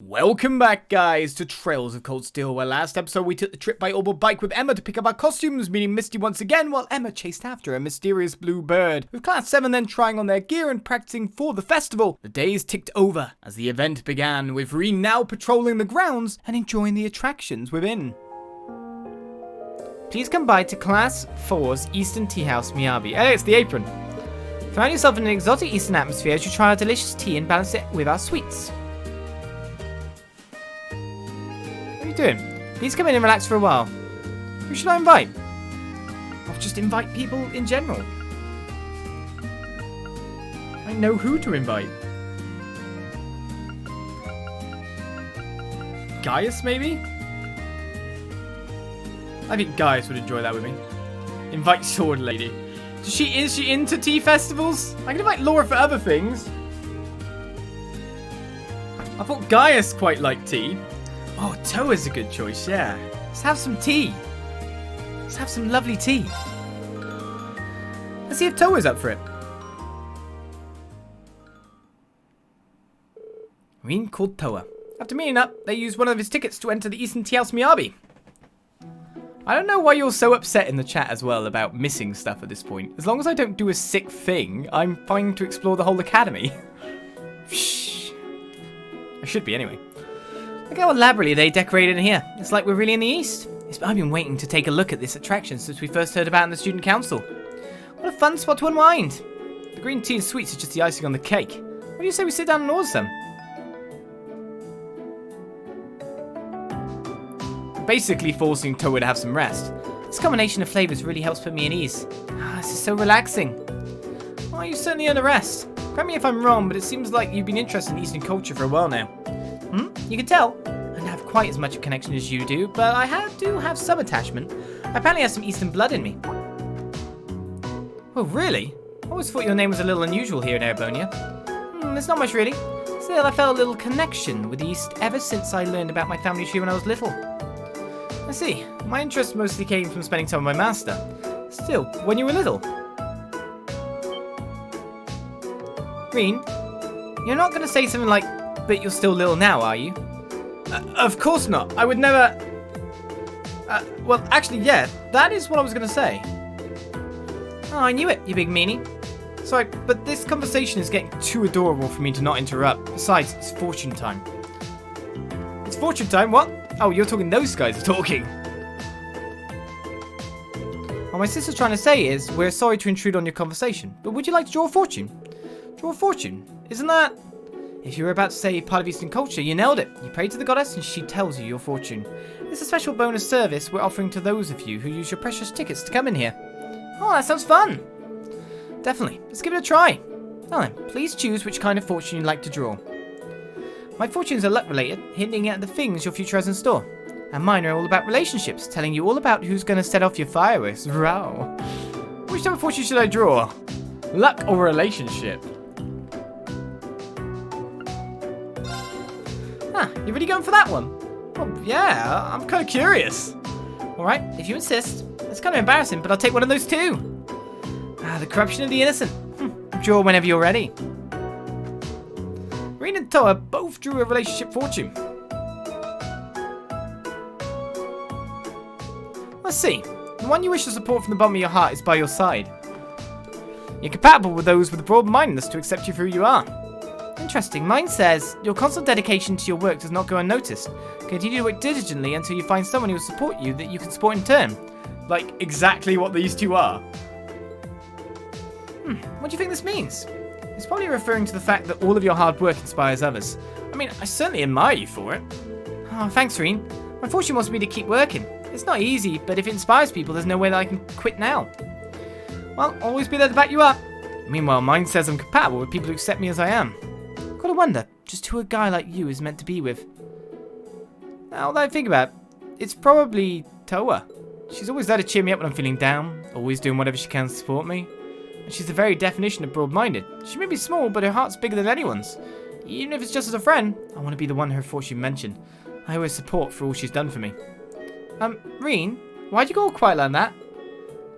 Welcome back, guys, to Trails of Cold Steel, where last episode we took the trip by Oval Bike with Emma to pick up our costumes, meeting Misty once again, while Emma chased after a mysterious blue bird, with Class 7 then trying on their gear and practicing for the festival. The days ticked over as the event began, with Rean now patrolling the grounds and enjoying the attractions within. Please come by to Class 4's Eastern Tea House, Miyabi. Hey, it's the apron. Find yourself in an exotic Eastern atmosphere as you try our delicious tea and balance it with our sweets. Doing? Please come in and relax for a while. Who should I invite? I'll just invite people in general. I know who to invite. Gaius, maybe? I think Gaius would enjoy that with me. Invite Sword Lady. Is she into tea festivals? I can invite Laura for other things. I thought Gaius quite liked tea. Oh, Towa's a good choice, yeah. Let's have some tea. Let's have some lovely tea. Let's see if Towa's up for it. Rean called Towa. After meeting up, they used one of his tickets to enter the Eastern Tea House Miyabi. I don't know why you're so upset in the chat as well about missing stuff at this point. As long as I don't do a sick thing, I'm fine to explore the whole academy. Shh. I should be anyway. Look how elaborately they decorated in here. It's like we're really in the East. I've been waiting to take a look at this attraction since we first heard about it in the student council. What a fun spot to unwind. The green tea and sweets are just the icing on the cake. What do you say we sit down and order some? Basically forcing Towa to have some rest. This combination of flavors really helps put me at ease. This is so relaxing. Well, you certainly earn a rest. Correct me if I'm wrong, but it seems like you've been interested in Eastern culture for a while now. You can tell. I don't have quite as much a connection as you do, but I do have some attachment. I apparently have some Eastern blood in me. Oh, really? I always thought your name was a little unusual here in Erebonia. There's not much really. Still, I felt a little connection with the East ever since I learned about my family tree when I was little. I see. My interest mostly came from spending time with my master. Still, when you were little. Rean, you're not going to say something like, but you're still little now, are you? Of course not. I would never... well, actually, yeah. That is what I was going to say. Oh, I knew it, you big meanie. Sorry, but this conversation is getting too adorable for me to not interrupt. Besides, it's fortune time. It's fortune time? What? Oh, you're talking those guys are talking. What my sister's trying to say is, we're sorry to intrude on your conversation, but would you like to draw a fortune? Draw a fortune? Isn't that... If you were about to say part of Eastern culture, you nailed it. You pray to the goddess and she tells you your fortune. It's a special bonus service we're offering to those of you who use your precious tickets to come in here. Oh, that sounds fun. Definitely. Let's give it a try. Now then, please choose which kind of fortune you'd like to draw. My fortunes are luck related, hinting at the things your future has in store. And mine are all about relationships, telling you all about who's going to set off your fireworks. Wow. Which type of fortune should I draw? Luck or relationship? You really going for that one? Well, yeah, I'm kind of curious. Alright, if you insist. It's kind of embarrassing, but I'll take one of those too. The corruption of the innocent. Draw whenever you're ready. Rean and Towa both drew a relationship fortune. Let's see. The one you wish to support from the bottom of your heart is by your side. You're compatible with those with a broad-mindedness to accept you for who you are. Interesting. Mine says, your constant dedication to your work does not go unnoticed. Continue to work diligently until you find someone who will support you that you can support in turn. Like, exactly what these two are. What do you think this means? It's probably referring to the fact that all of your hard work inspires others. I mean, I certainly admire you for it. Oh, thanks, Rean. My fortune wants me to keep working. It's not easy, but if it inspires people, there's no way that I can quit now. Well, I'll always be there to back you up. Meanwhile, mine says I'm compatible with people who accept me as I am. Gotta wonder, just who a guy like you is meant to be with. Now that I think about it, it's probably Towa. She's always there to cheer me up when I'm feeling down, always doing whatever she can to support me. And she's the very definition of broad-minded. She may be small, but her heart's bigger than anyone's. Even if it's just as a friend, I want to be the one her fortune mentioned. I owe her support for all she's done for me. Rean, why'd you go all quiet like that?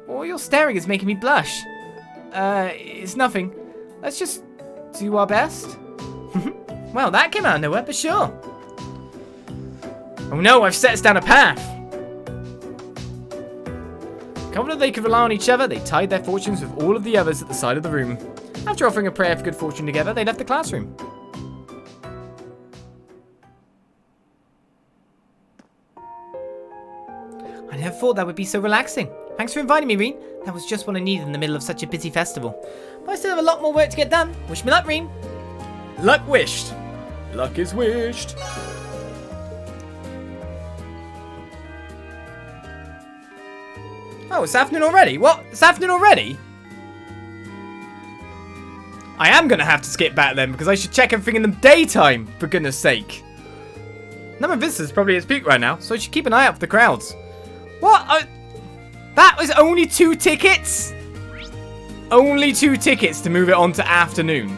All your staring is making me blush. It's nothing. Let's just do our best. Well, that came out of nowhere, but sure. Oh no, I've set us down a path. Confident they could rely on each other, they tied their fortunes with all of the others at the side of the room. After offering a prayer for good fortune together, they left the classroom. I never thought that would be so relaxing. Thanks for inviting me, Rean. That was just what I needed in the middle of such a busy festival. But I still have a lot more work to get done. Wish me luck, Rean. Luck wished. Luck is wished. Oh, it's afternoon already? What? It's afternoon already? I am going to have to skip back then because I should check everything in the daytime, for goodness sake. Number of visitors probably at its peak right now, so I should keep an eye out for the crowds. What? That was only 2 tickets? Only 2 tickets to move it on to afternoon.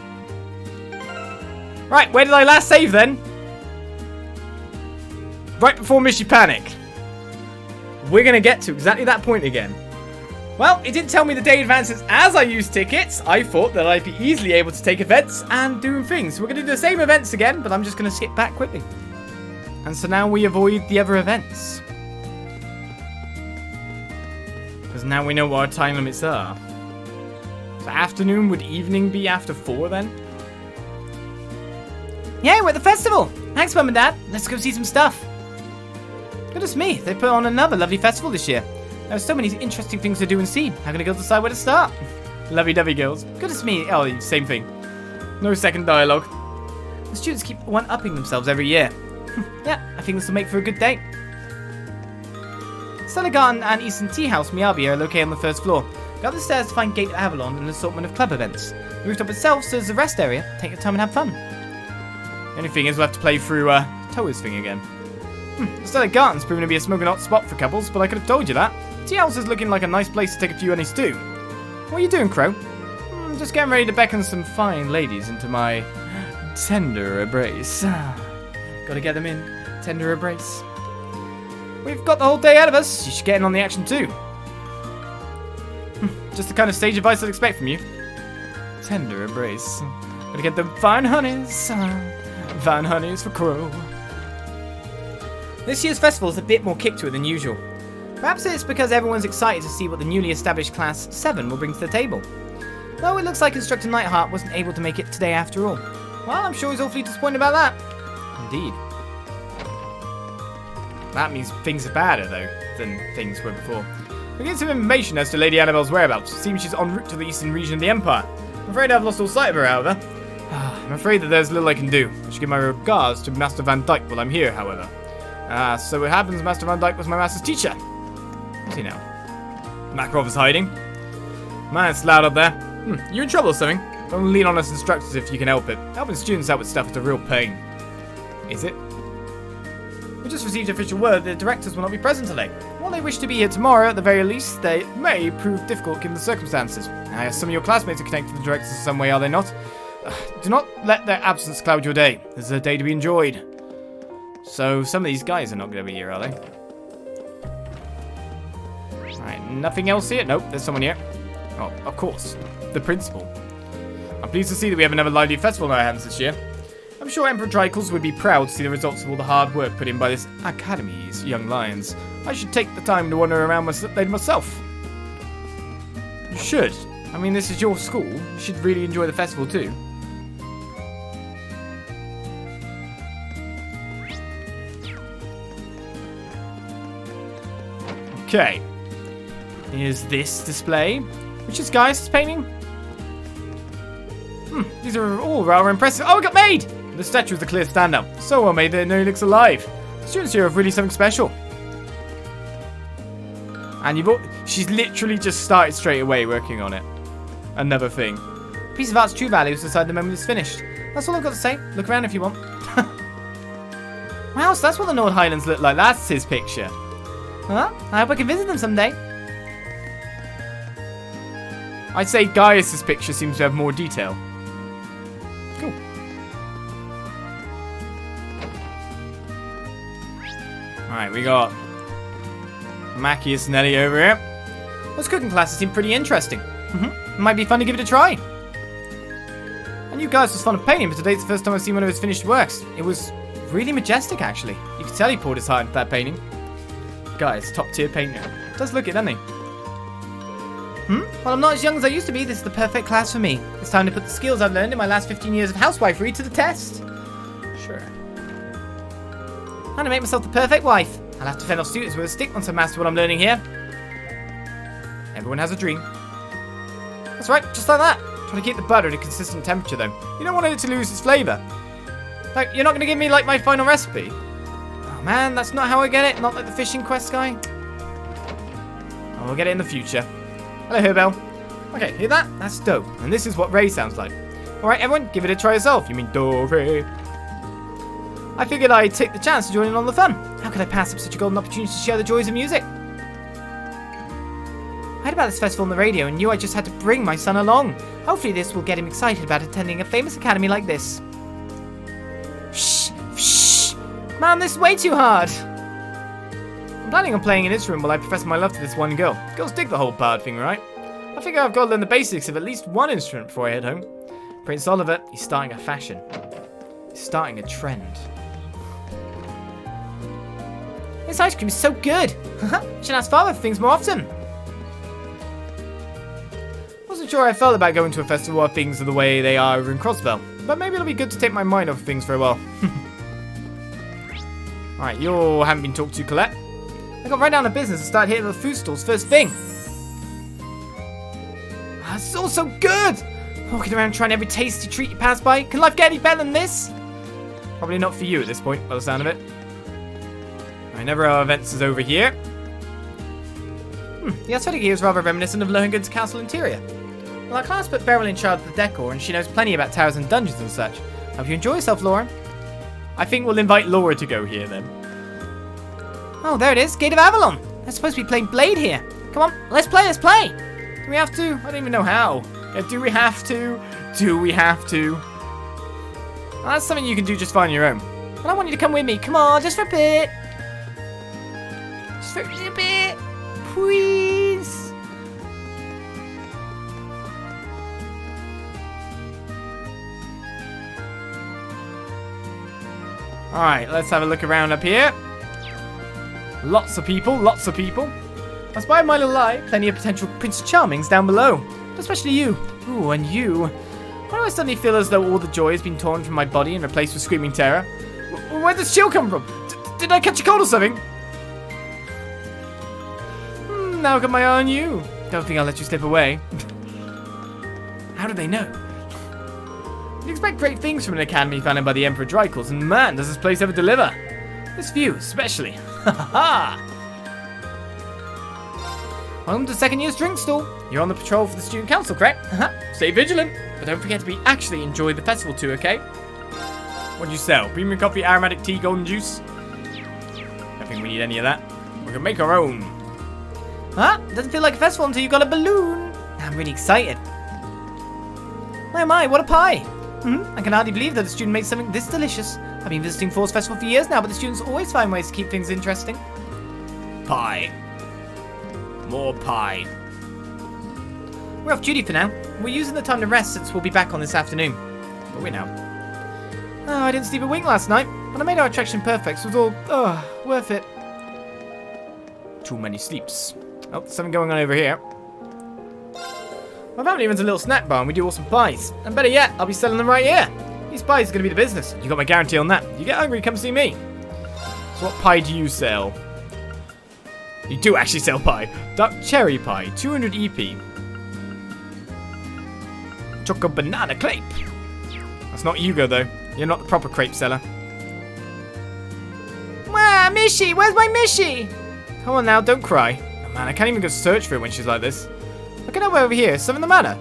Right, where did I last save then? Right before Mishy panicked. We're going to get to exactly that point again. Well, it didn't tell me the day advances as I used tickets. I thought that I'd be easily able to take events and do things. We're going to do the same events again, but I'm just going to skip back quickly. And so now we avoid the other events. Because now we know what our time limits are. So afternoon, would evening be after 4 then? Yeah, we're at the festival. Thanks, Mum and Dad. Let's go see some stuff. Goodness me, they put on another lovely festival this year. There are so many interesting things to do and see. How can a girl decide where to start? Lovey-dovey girls. Goodness me. Oh, same thing. No second dialogue. The students keep one-upping themselves every year. Yeah, I think this will make for a good day. Stella Garden and Eastern Tea House Miyabi are located on the first floor. Go up the stairs to find Gate Avalon and an assortment of club events. The rooftop itself serves a rest area. Take your time and have fun. The only thing is we'll have to play through Towa's thing again. The Stella Garden's proven to be a smoking hot spot for couples, but I could have told you that. Tea House is looking like a nice place to take a few honeys too. What are you doing, Crow? Just getting ready to beckon some fine ladies into my tender embrace. Gotta get them in. Tender embrace. We've got the whole day ahead of us. You should get in on the action too. Just the kind of stage advice I'd expect from you. Tender embrace. Gotta get them fine honeys. Fine honeys for Crow. This year's festival is a bit more kick to it than usual. Perhaps it's because everyone's excited to see what the newly established Class 7 will bring to the table. Though it looks like Instructor Nightheart wasn't able to make it today after all. Well, I'm sure he's awfully disappointed about that. Indeed. That means things are badder, though, than things were before. We get some information as to Lady Annabelle's whereabouts. It seems she's en route to the eastern region of the Empire. I'm afraid I've lost all sight of her, however. I'm afraid that there's little I can do. I should give my regards to Master Van Dyke while I'm here, however. So it happens Master Van Dyke was my master's teacher. What's he now? Makarov is hiding. Man, it's loud up there. You in trouble or something? Don't lean on us instructors if you can help it. Helping students out with stuff is a real pain. Is it? We just received official word that the directors will not be present today. While they wish to be here tomorrow, at the very least, they may prove difficult given the circumstances. Some of your classmates are connected to the directors in some way, are they not? Do not let their absence cloud your day. This is a day to be enjoyed. So, some of these guys are not going to be here, are they? Alright, nothing else here? Nope, there's someone here. Oh, of course. The principal. I'm pleased to see that we have another lively festival in our hands this year. I'm sure Emperor Drykles would be proud to see the results of all the hard work put in by this Academy's young lions. I should take the time to wander around myself. You should. I mean, this is your school. You should really enjoy the festival too. Okay. Here's this display. Which is Gaius' painting? These are all rather impressive. Oh, it got made! The statue is a clear standout. So well made that it nearly looks alive. The students here have really something special. And she's literally just started straight away working on it. Another thing. A piece of art's true value is decided the moment it's finished. That's all I've got to say. Look around if you want. Wow, so that's what the Nord Highlands look like. That's his picture. Well, I hope I can visit them someday. I'd say Gaius' picture seems to have more detail. Cool. Alright, we got Macius and Ellie over here. Those cooking classes seem pretty interesting. It might be fun to give it a try. I knew Gaius was fond of painting, but today's the first time I've seen one of his finished works. It was really majestic, actually. You can tell he poured his heart into that painting. Guys, top tier painter. Does look it, doesn't he? Well, I'm not as young as I used to be. This is the perfect class for me. It's time to put the skills I've learned in my last 15 years of housewifery to the test. Sure. I'm gonna make myself the perfect wife. I'll have to fend off students with a stick once I master what I'm learning here. Everyone has a dream. That's right, just like that. Trying to keep the butter at a consistent temperature, though. You don't want it to lose its flavour. Like, you're not going to give me, like, my final recipe? Oh, man, that's not how I get it. Not like the fishing quest guy. Oh, we'll get it in the future. Hello, Herbel. Okay, hear that? That's dope. And this is what Ray sounds like. Alright, everyone, give it a try yourself. You mean Ray? I figured I'd take the chance to join in on the fun. How could I pass up such a golden opportunity to share the joys of music? I heard about this festival on the radio and knew I just had to bring my son along. Hopefully this will get him excited about attending a famous academy like this. Shh! Shh! Man, this is way too hard! I'm planning on playing an instrument while I profess my love to this one girl. Girls dig the whole bard thing, right? I figure I've got to learn the basics of at least one instrument before I head home. Prince Oliver, he's starting a fashion. He's starting a trend. This ice cream is so good! Should ask Father for things more often. Wasn't sure how I felt about going to a festival where things are the way they are over in Crossbell, but maybe it'll be good to take my mind off things for a while. Alright, you haven't been talked to, Colette. I got right down to business and started hitting the food stalls first thing. It's all so good! Walking around trying every tasty treat you pass by. Can life get any better than this? Probably not for you at this point, by the sound of it. Alright, never our events is over here. The aesthetic here is rather reminiscent of Lohengrin's castle interior. Well, our class put Beryl in charge of the decor, and she knows plenty about towers and dungeons and such. Hope you enjoy yourself, Laura. I think we'll invite Laura to go here, then. Oh, there it is, Gate of Avalon. They're supposed to be playing Blade here. Come on, let's play, let's play. Do we have to? I don't even know how. Yeah, do we have to? Do we have to? Well, that's something you can do just fine on your own. But I want you to come with me. Come on, just for a bit. Just for a bit. Please. Alright, let's have a look around up here. Lots of people, lots of people. I spy my little eye, plenty of potential Prince Charmings down below. But especially you. Ooh, and you. Why do I suddenly feel as though all the joy has been torn from my body and replaced with screaming terror? Where did this chill come from? Did I catch a cold or something? Now I've got my eye on you. Don't think I'll let you slip away. How do they know? You'd expect great things from an academy founded by the Emperor Drykles, and man, does this place ever deliver. This view, especially. Ha ha ha! Welcome to second year's drink stall. You're on the patrol for the student council, correct? Stay vigilant, but don't forget to be actually enjoy the festival too, okay? What'd you sell? Premium coffee, aromatic tea, golden juice? Don't think we need any of that. We can make our own. Huh? Doesn't feel like a festival until you got a balloon. I'm really excited. My, oh my, what a pie. I can hardly believe that a student made something this delicious. I've been visiting Thors Festival for years now, but the students always find ways to keep things interesting. Pie. More pie. We're off duty for now. We're using the time to rest since we'll be back on this afternoon. But we know. Oh, I didn't sleep a wink last night, but I made our attraction perfect, so it was all, worth it. Too many sleeps. Oh, there's something going on over here. My family runs a little snack bar and we do awesome pies. And better yet, I'll be selling them right here. These pies are going to be the business. You got my guarantee on that. You get hungry, come see me. So what pie do you sell? You do actually sell pie. Dark cherry pie, 200 EP. Choco banana crepe. That's not Hugo though. You're not the proper crepe seller. Wow, Mishy, where's my Mishy? Come on now, don't cry. Oh man, I can't even go search for it when she's like this. Look at her over here. Something the matter?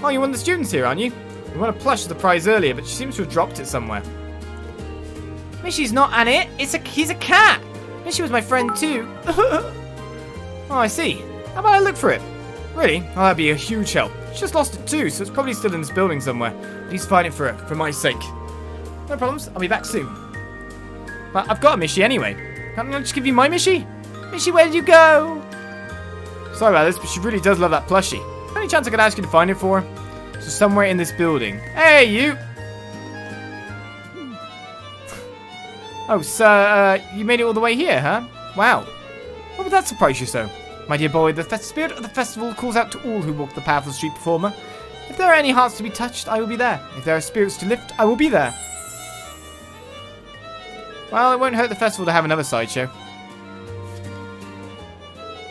Oh, you're one of the students here, aren't you? We won a plush as the prize earlier, but she seems to have dropped it somewhere. Mishy's not an it. He's a cat. Mishy was my friend too. Oh, I see. How about I look for it? Really? Oh, that'd be a huge help. She just lost it too, so it's probably still in this building somewhere. Please find it for her, for my sake. No problems. I'll be back soon. But I've got a Mishy anyway. Can't I just give you my Mishy? Mishy, where did you go? Sorry about this, but she really does love that plushie. Any chance I could ask you to find it for her? So somewhere in this building. Hey, you! Oh, so, you made it all the way here, huh? Wow. What would that surprise you so? My dear boy, the spirit of the festival calls out to all who walk the path of the street performer. If there are any hearts to be touched, I will be there. If there are spirits to lift, I will be there. Well, it won't hurt the festival to have another sideshow.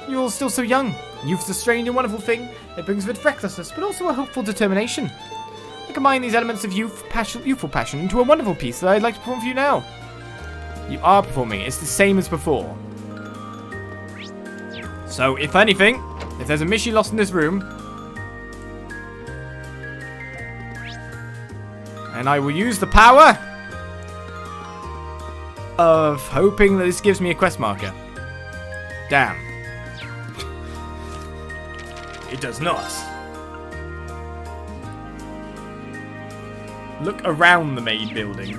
You're all still so young. Youth's a strange and wonderful thing. It brings with recklessness, but also a hopeful determination. I combine these elements of youthful passion into a wonderful piece that I'd like to perform for you now. You are performing. It's the same as before. So, if anything, if there's a Mishy lost in this room, and I will use the power of hoping that this gives me a quest marker. Damn. It does not. Look around the main building.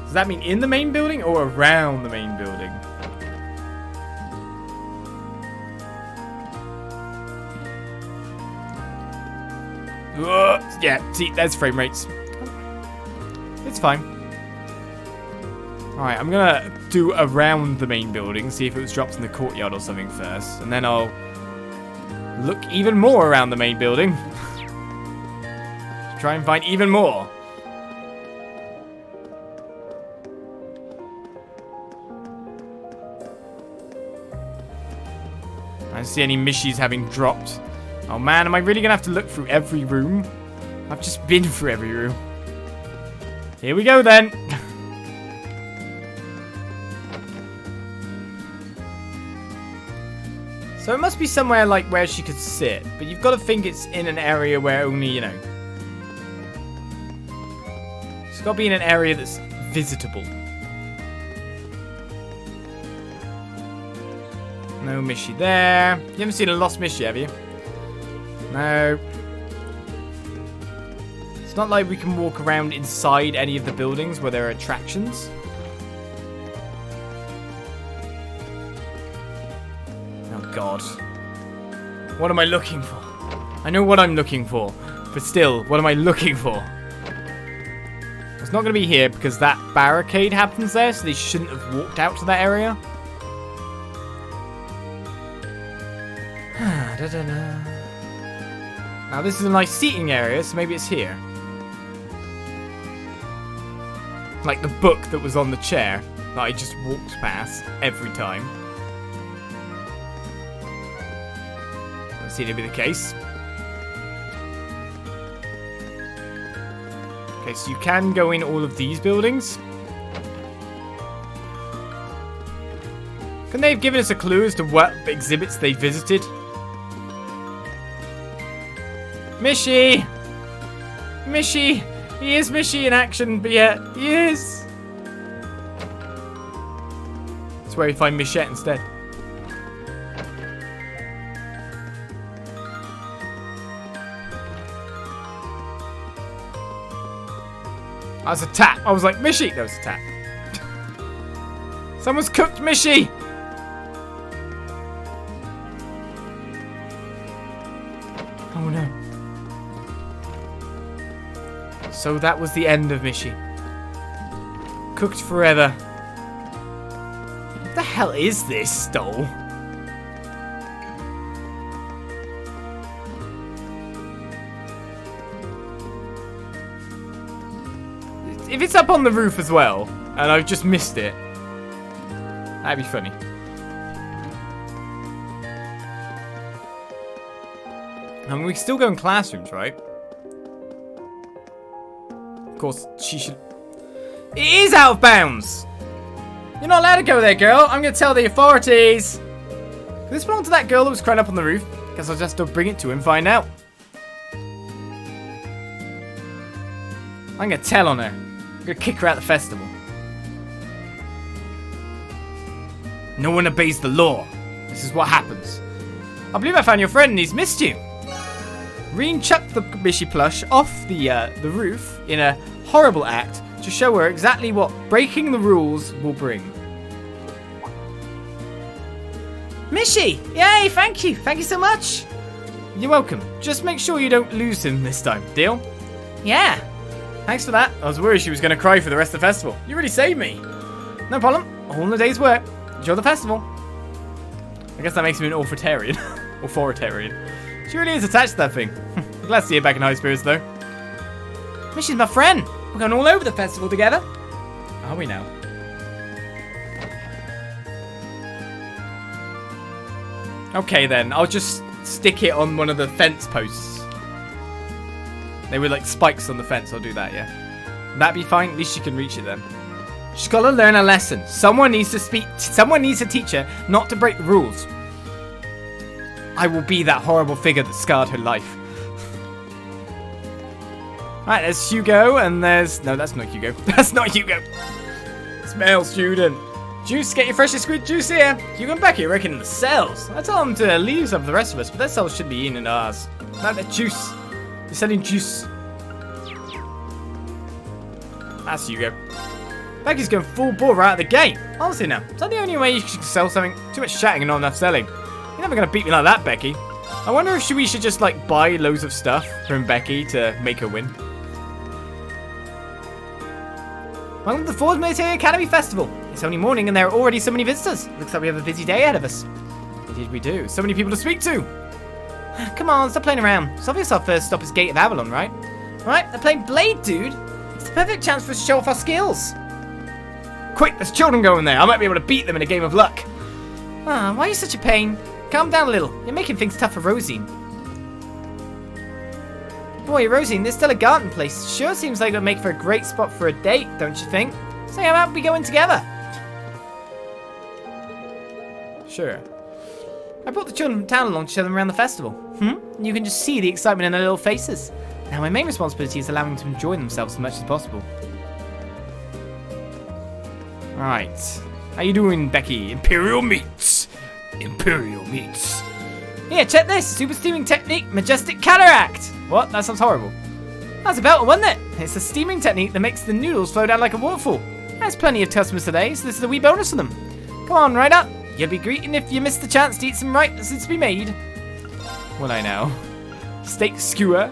Does that mean in the main building or around the main building? Yeah, see, there's frame rates. It's fine. Alright, I'm gonna do around the main building, see if it was dropped in the courtyard or something first, and then I'll look even more around the main building. Try and find even more. I don't see any Mishis having dropped. Oh man, am I really gonna have to look through every room? I've just been through every room. Here we go then. So it must be somewhere like where she could sit, but you've got to think it's in an area where only, you know. It's got to be in an area that's visitable. No Mishy there. You haven't seen a lost Mishy, have you? No. It's not like we can walk around inside any of the buildings where there are attractions. Oh god. What am I looking for? I know what I'm looking for, but still, what am I looking for? It's not going to be here because that barricade happens there, so they shouldn't have walked out to that area. Now this is a nice seating area, so maybe it's here. Like the book that was on the chair that I just walked past every time. Let's see if it'll be the case. Okay, so you can go in all of these buildings. Can they have given us a clue as to what exhibits they visited? Mishy! Mishy! He is Mishy in action, but yet he is. That's where we find Michette instead. That was a tap. I was like, Mishy! That was a tap. Someone's cooked Mishy! Oh no. So that was the end of Mishy. Cooked forever. What the hell is this, Stole? If it's up on the roof as well, and I've just missed it, that'd be funny. And we still go in classrooms, right? Of course, she should... It is out of bounds! You're not allowed to go there, girl. I'm going to tell the authorities. Could this belong to that girl that was crying up on the roof? Guess I'll just bring it to him and find out. I'm going to tell on her. I'm going to kick her out of the festival. No one obeys the law. This is what happens. I believe I found your friend and he's missed you. Rean chucked the Mishy plush off the roof in a horrible act to show her exactly what breaking the rules will bring. Mishy! Yay, thank you. Thank you so much. You're welcome. Just make sure you don't lose him this time. Deal? Yeah. Thanks for that. I was worried she was going to cry for the rest of the festival. You really saved me. No problem. All in the day's work. Enjoy the festival. I guess that makes me an authoritarian. Authoritarian. She really is attached to that thing. Glad to see her back in high spirits, though. Mishy's my friend. We're going all over the festival together. Are we now? Okay, then. I'll just stick it on one of the fence posts. They were like spikes on the fence. I'll do that, yeah. That'd be fine. At least she can reach it then. She's got to learn a lesson. Someone needs to teach her not to break the rules. I will be that horrible figure that scarred her life. Alright, there's Hugo, and there's... No, that's not Hugo. That's not Hugo. It's male student. Juice, get your freshest squid juice here. Hugo and Becky are working in the cells. I told them to leave some for the rest of us, but their cells should be in ours. No, they're juice. They're selling juice. That's Hugo. Becky's going full bore right out of the gate. Honestly now, is that the only way you can sell something? Too much chatting and not enough selling. You're never going to beat me like that, Becky. I wonder if we should just, like, buy loads of stuff from Becky to make her win. Welcome to the Thors Military Academy Festival. It's only morning and there are already so many visitors. Looks like we have a busy day ahead of us. Indeed we do. So many people to speak to. Come on, stop playing around. It's obvious our first stop is Gate of Avalon, right? Right, they're playing Blade, dude. It's the perfect chance for us to show off our skills. Quick, there's children going there. I might be able to beat them in a game of luck. Ah, why are you such a pain? Calm down a little. You're making things tough for Rosine. Boy, Rosine, there's still a garden place. Sure seems like it'll make for a great spot for a date, don't you think? So how about we go in together? Sure. I brought the children from town along to show them around the festival. You can just see the excitement in their little faces. Now my main responsibility is allowing them to enjoy themselves as much as possible. Alright. How you doing, Becky? Imperial meats. Imperial meats. Here, check this. Super steaming technique, majestic cataract. What? That sounds horrible. That's a belter, wasn't it? It's a steaming technique that makes the noodles flow down like a waterfall. There's plenty of customers today, so this is a wee bonus for them. Come on, right up. You'll be greeting if you miss the chance to eat some right that's to be made. What I know. Steak skewer.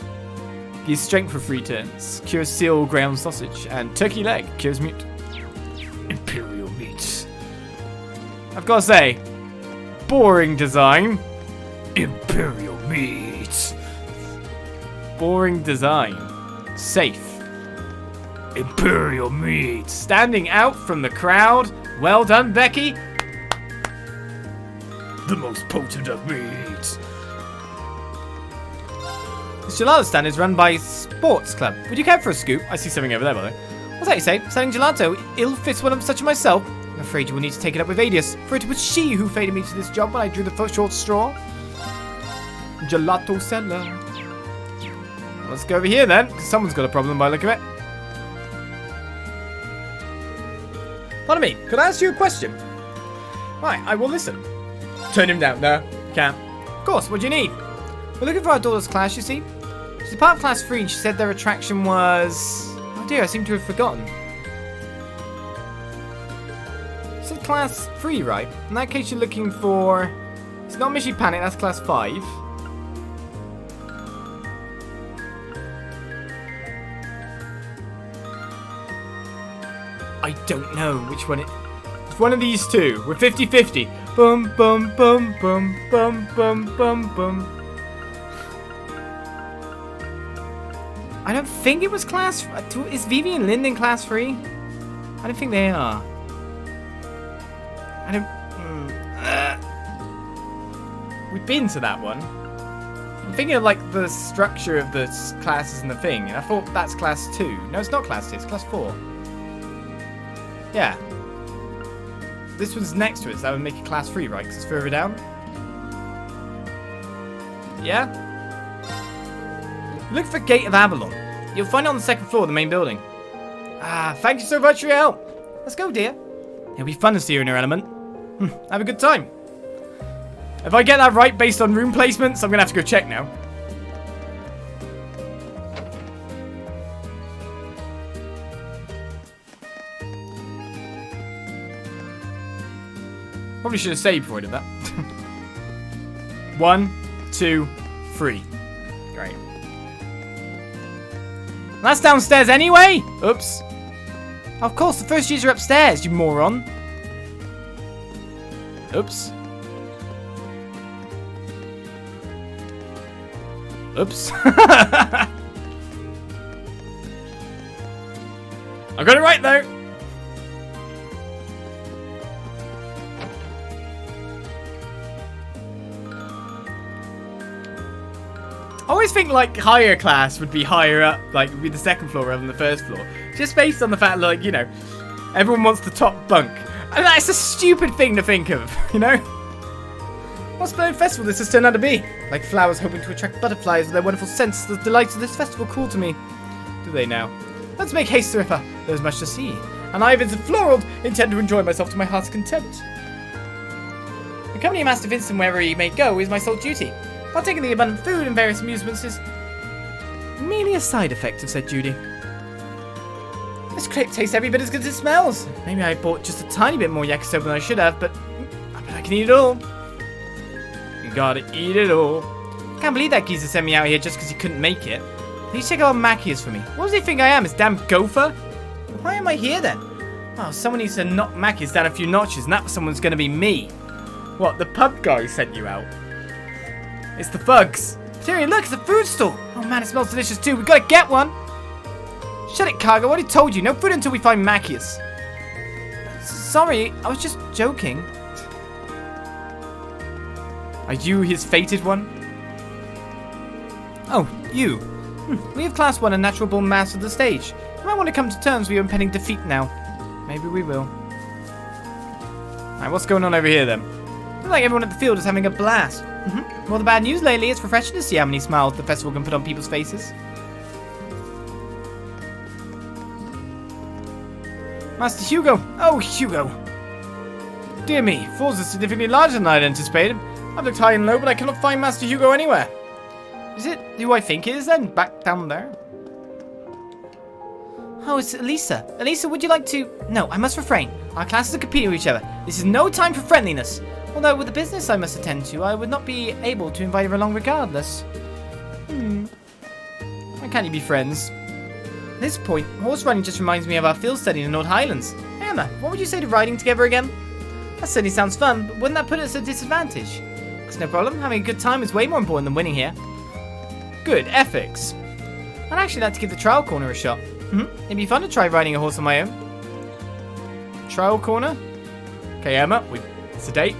Gives strength for 3 turns. Cures seal ground sausage. And turkey leg. Cures mute. Imperial meats. I've got to say, boring design. Imperial meats. Boring design. Safe. Imperial meats. Standing out from the crowd. Well done, Becky. The most potent of meats. This gelato stand is run by Sports Club. Would you care for a scoop? I see something over there, by the way. What's that you say? Selling gelato ill-fits one of such as myself. I'm afraid you will need to take it up with Adius, for it was she who fated me to this job when I drew the short straw. Gelato seller. Let's go over here then, because someone's got a problem by the look of it. Pardon me, could I ask you a question? Right, I will listen. Turn him down. No, can't. Of course, what do you need? We're looking for our daughter's class, you see. She's a part of class 3 and she said their attraction was... Oh dear, I seem to have forgotten. She said class 3, right? In that case, you're looking for... It's not Mishy Panic, that's class 5. I don't know which one it... It's one of these two. We're 50-50. Bum, bum, bum, bum, bum, bum, bum, bum. I don't think it was class... Is Vivi and Lind in class 3? I don't think they are. I don't... We've been to that one. I'm thinking of, like, the structure of the classes and the thing, and I thought that's class 2. No, it's not class 2, it's class 4. Yeah. This one's next to it, so that would make it class 3, right? Because it's further down. Yeah? Look for Gate of Avalon. You'll find it on the 2nd floor of the main building. Ah, thank you so much for your help. Let's go, dear. It'll be fun to see you in your element. Have a good time. If I get that right based on room placements, I'm going to have to go check now. Probably should have saved before I did that. 1, 2, 3. Great. That's downstairs anyway. Oops. Of course, the first years are upstairs, you moron. Oops. Oops. I got it right though. I always think like higher class would be higher up, like would be the second floor rather than the first floor. Just based on the fact like, you know, everyone wants the top bunk. And that's a stupid thing to think of, you know? What splendid festival this has turned out to be. Like flowers hoping to attract butterflies with their wonderful scents, the delights of this festival call to me. Do they now? Let's make haste, Ripper. There's much to see. And I, Vincent Florald, intend to enjoy myself to my heart's content. Accompanying Master Vincent wherever he may go is my sole duty. Partaking the abundant food and various amusements is merely a side effect of said duty. This crepe tastes every bit as good as it smells. Maybe I bought just a tiny bit more yakisoba than I should have, but I bet I can eat it all. You gotta eat it all. Can't believe that geezer sent me out here just because he couldn't make it. Please check out what Mackie is for me. What does he think I am, his damn gopher? Why am I here then? Oh, someone needs to knock Mackie's down a few notches, and that someone's gonna be me. What, the pub guy sent you out? It's the bugs. Tyrion, look, it's a food store. Oh man, it smells delicious too. We gotta get one. Shut it, Cargo. I already told you. No food until we find Mackie's. Sorry, I was just joking. Are you his fated one? Oh, you. We have Class 1 and Natural Born Master of the stage. You might want to come to terms with your impending defeat now. Maybe we will. Alright, what's going on over here then? Looks like everyone at the field is having a blast. Well, the bad news lately, it's refreshing to see how many smiles the festival can put on people's faces. Master Hugo! Oh, Hugo! Dear me, Thors is significantly larger than I had anticipated. I've looked high and low, but I cannot find Master Hugo anywhere. Is it who I think it is then? Back down there? Oh, it's Elisa. Elisa, would you like to... No, I must refrain. Our classes are competing with each other. This is no time for friendliness. Although with the business I must attend to, I would not be able to invite her along regardless. Why can't you be friends? At this point, horse riding just reminds me of our field study in the North Highlands. Hey Emma, what would you say to riding together again? That certainly sounds fun, but wouldn't that put us at a disadvantage? It's no problem, having a good time is way more important than winning here. Good, ethics. I'd actually like to give the trial corner a shot. It'd be fun to try riding a horse on my own. Trial corner? Okay, Emma, it's a date.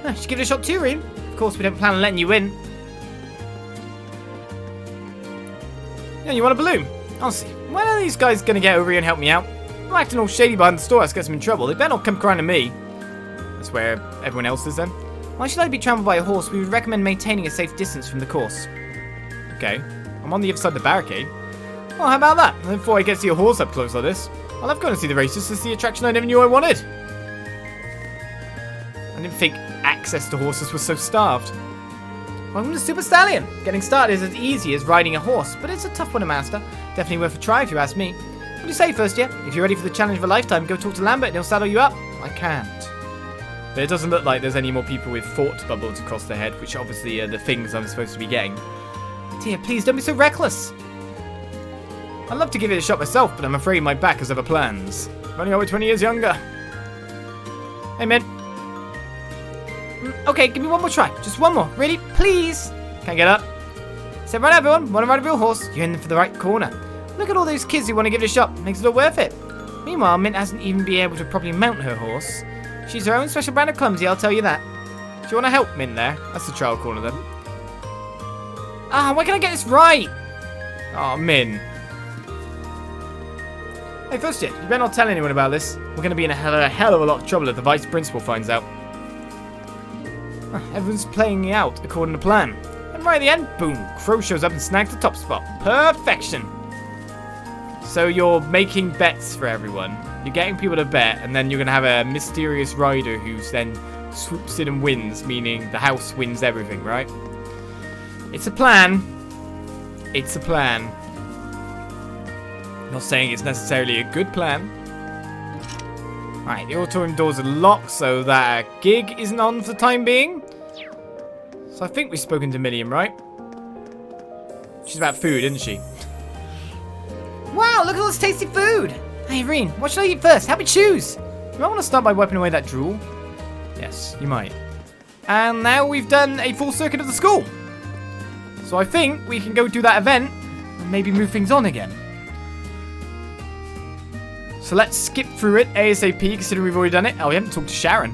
You should give it a shot too, Rean. Of course, we don't plan on letting you in. Yeah, you want a balloon? Honestly, when are these guys gonna get over here and help me out? I'm acting all shady behind the store, that gets them in trouble. They better not come crying to me. That's where everyone else is then. Why should I be trampled by a horse? We would recommend maintaining a safe distance from the course. Okay, I'm on the other side of the barricade. Well, how about that? Before I get to see a horse up close like this. I love going to see the races. It's the attraction I never knew I wanted. I didn't think access to horses was so starved. Welcome to Super Stallion. Getting started is as easy as riding a horse, but it's a tough one to master. Definitely worth a try if you ask me. What do you say, first year? If you're ready for the challenge of a lifetime, go talk to Lambert and he'll saddle you up. I can't. But it doesn't look like there's any more people with thought bubbles across their head, which obviously are the things I'm supposed to be getting. Dear, please don't be so reckless. I'd love to give it a shot myself, but I'm afraid my back has other plans. I'm only over 20 years younger. Hey, man. Okay, give me one more try. Just one more. Really? Please? Can't get up. So right, everyone. Want to ride a real horse? You're in for the right corner. Look at all those kids who want to give it a shot. Makes it all worth it. Meanwhile, Mint hasn't even been able to properly mount her horse. She's her own special brand of clumsy, I'll tell you that. Do you want to help, Mint, there? That's the trial corner, then. Ah, why can't I get this right? Oh, Mint. Hey, first year, you better not tell anyone about this. We're going to be in a hell of a lot of trouble if the vice principal finds out. Everyone's playing it out according to plan. And right at the end, boom, Crow shows up and snags the top spot. Perfection! So you're making bets for everyone. You're getting people to bet, and then you're going to have a mysterious rider who's then swoops in and wins, meaning the house wins everything, right? It's a plan. It's a plan. I'm not saying it's necessarily a good plan. Alright, the auditorium doors are locked, so that gig isn't on for the time being. So I think we've spoken to Milliam, right? She's about food, isn't she? Wow, look at all this tasty food! Hey, Rean, what should I eat first? Help me choose. Do I want to start by wiping away that drool? Yes, you might. And now we've done a full circuit of the school. So I think we can go do that event and maybe move things on again. So let's skip through it ASAP, considering we've already done it. Oh, we haven't talked to Sharon.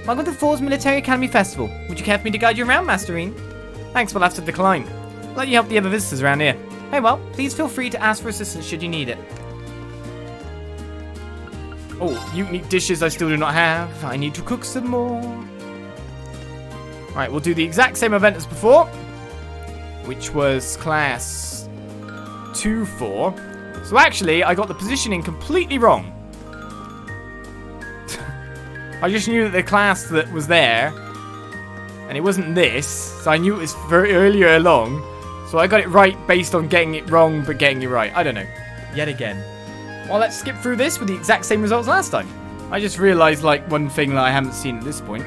Welcome to the Thors Military Academy Festival. Would you care for me to guide you around, Master Rean? Thanks, we'll have to decline. I'll let you help the other visitors around here. Hey, well, please feel free to ask for assistance should you need it. Oh, unique dishes I still do not have. I need to cook some more. Alright, we'll do the exact same event as before, which was class 2-4. So actually, I got the positioning completely wrong. I just knew that the class that was there, and it wasn't this, so I knew it was very earlier along. So I got it right based on getting it wrong, but getting it right. I don't know. Yet again. Well, let's skip through this with the exact same results last time. I just realised, like, one thing that I haven't seen at this point.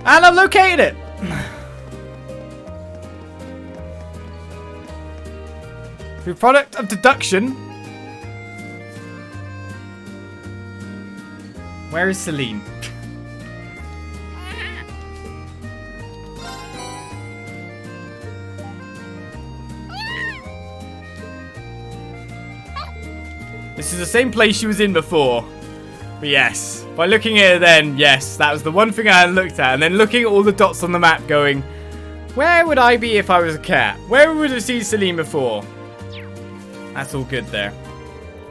And I've located it! Through product of deduction. Where is Celine? This is the same place she was in before. But yes, by looking at it then, yes, that was the one thing I hadn't looked at. And then looking at all the dots on the map going, where would I be if I was a cat? Where would I see Celine before? That's all good there.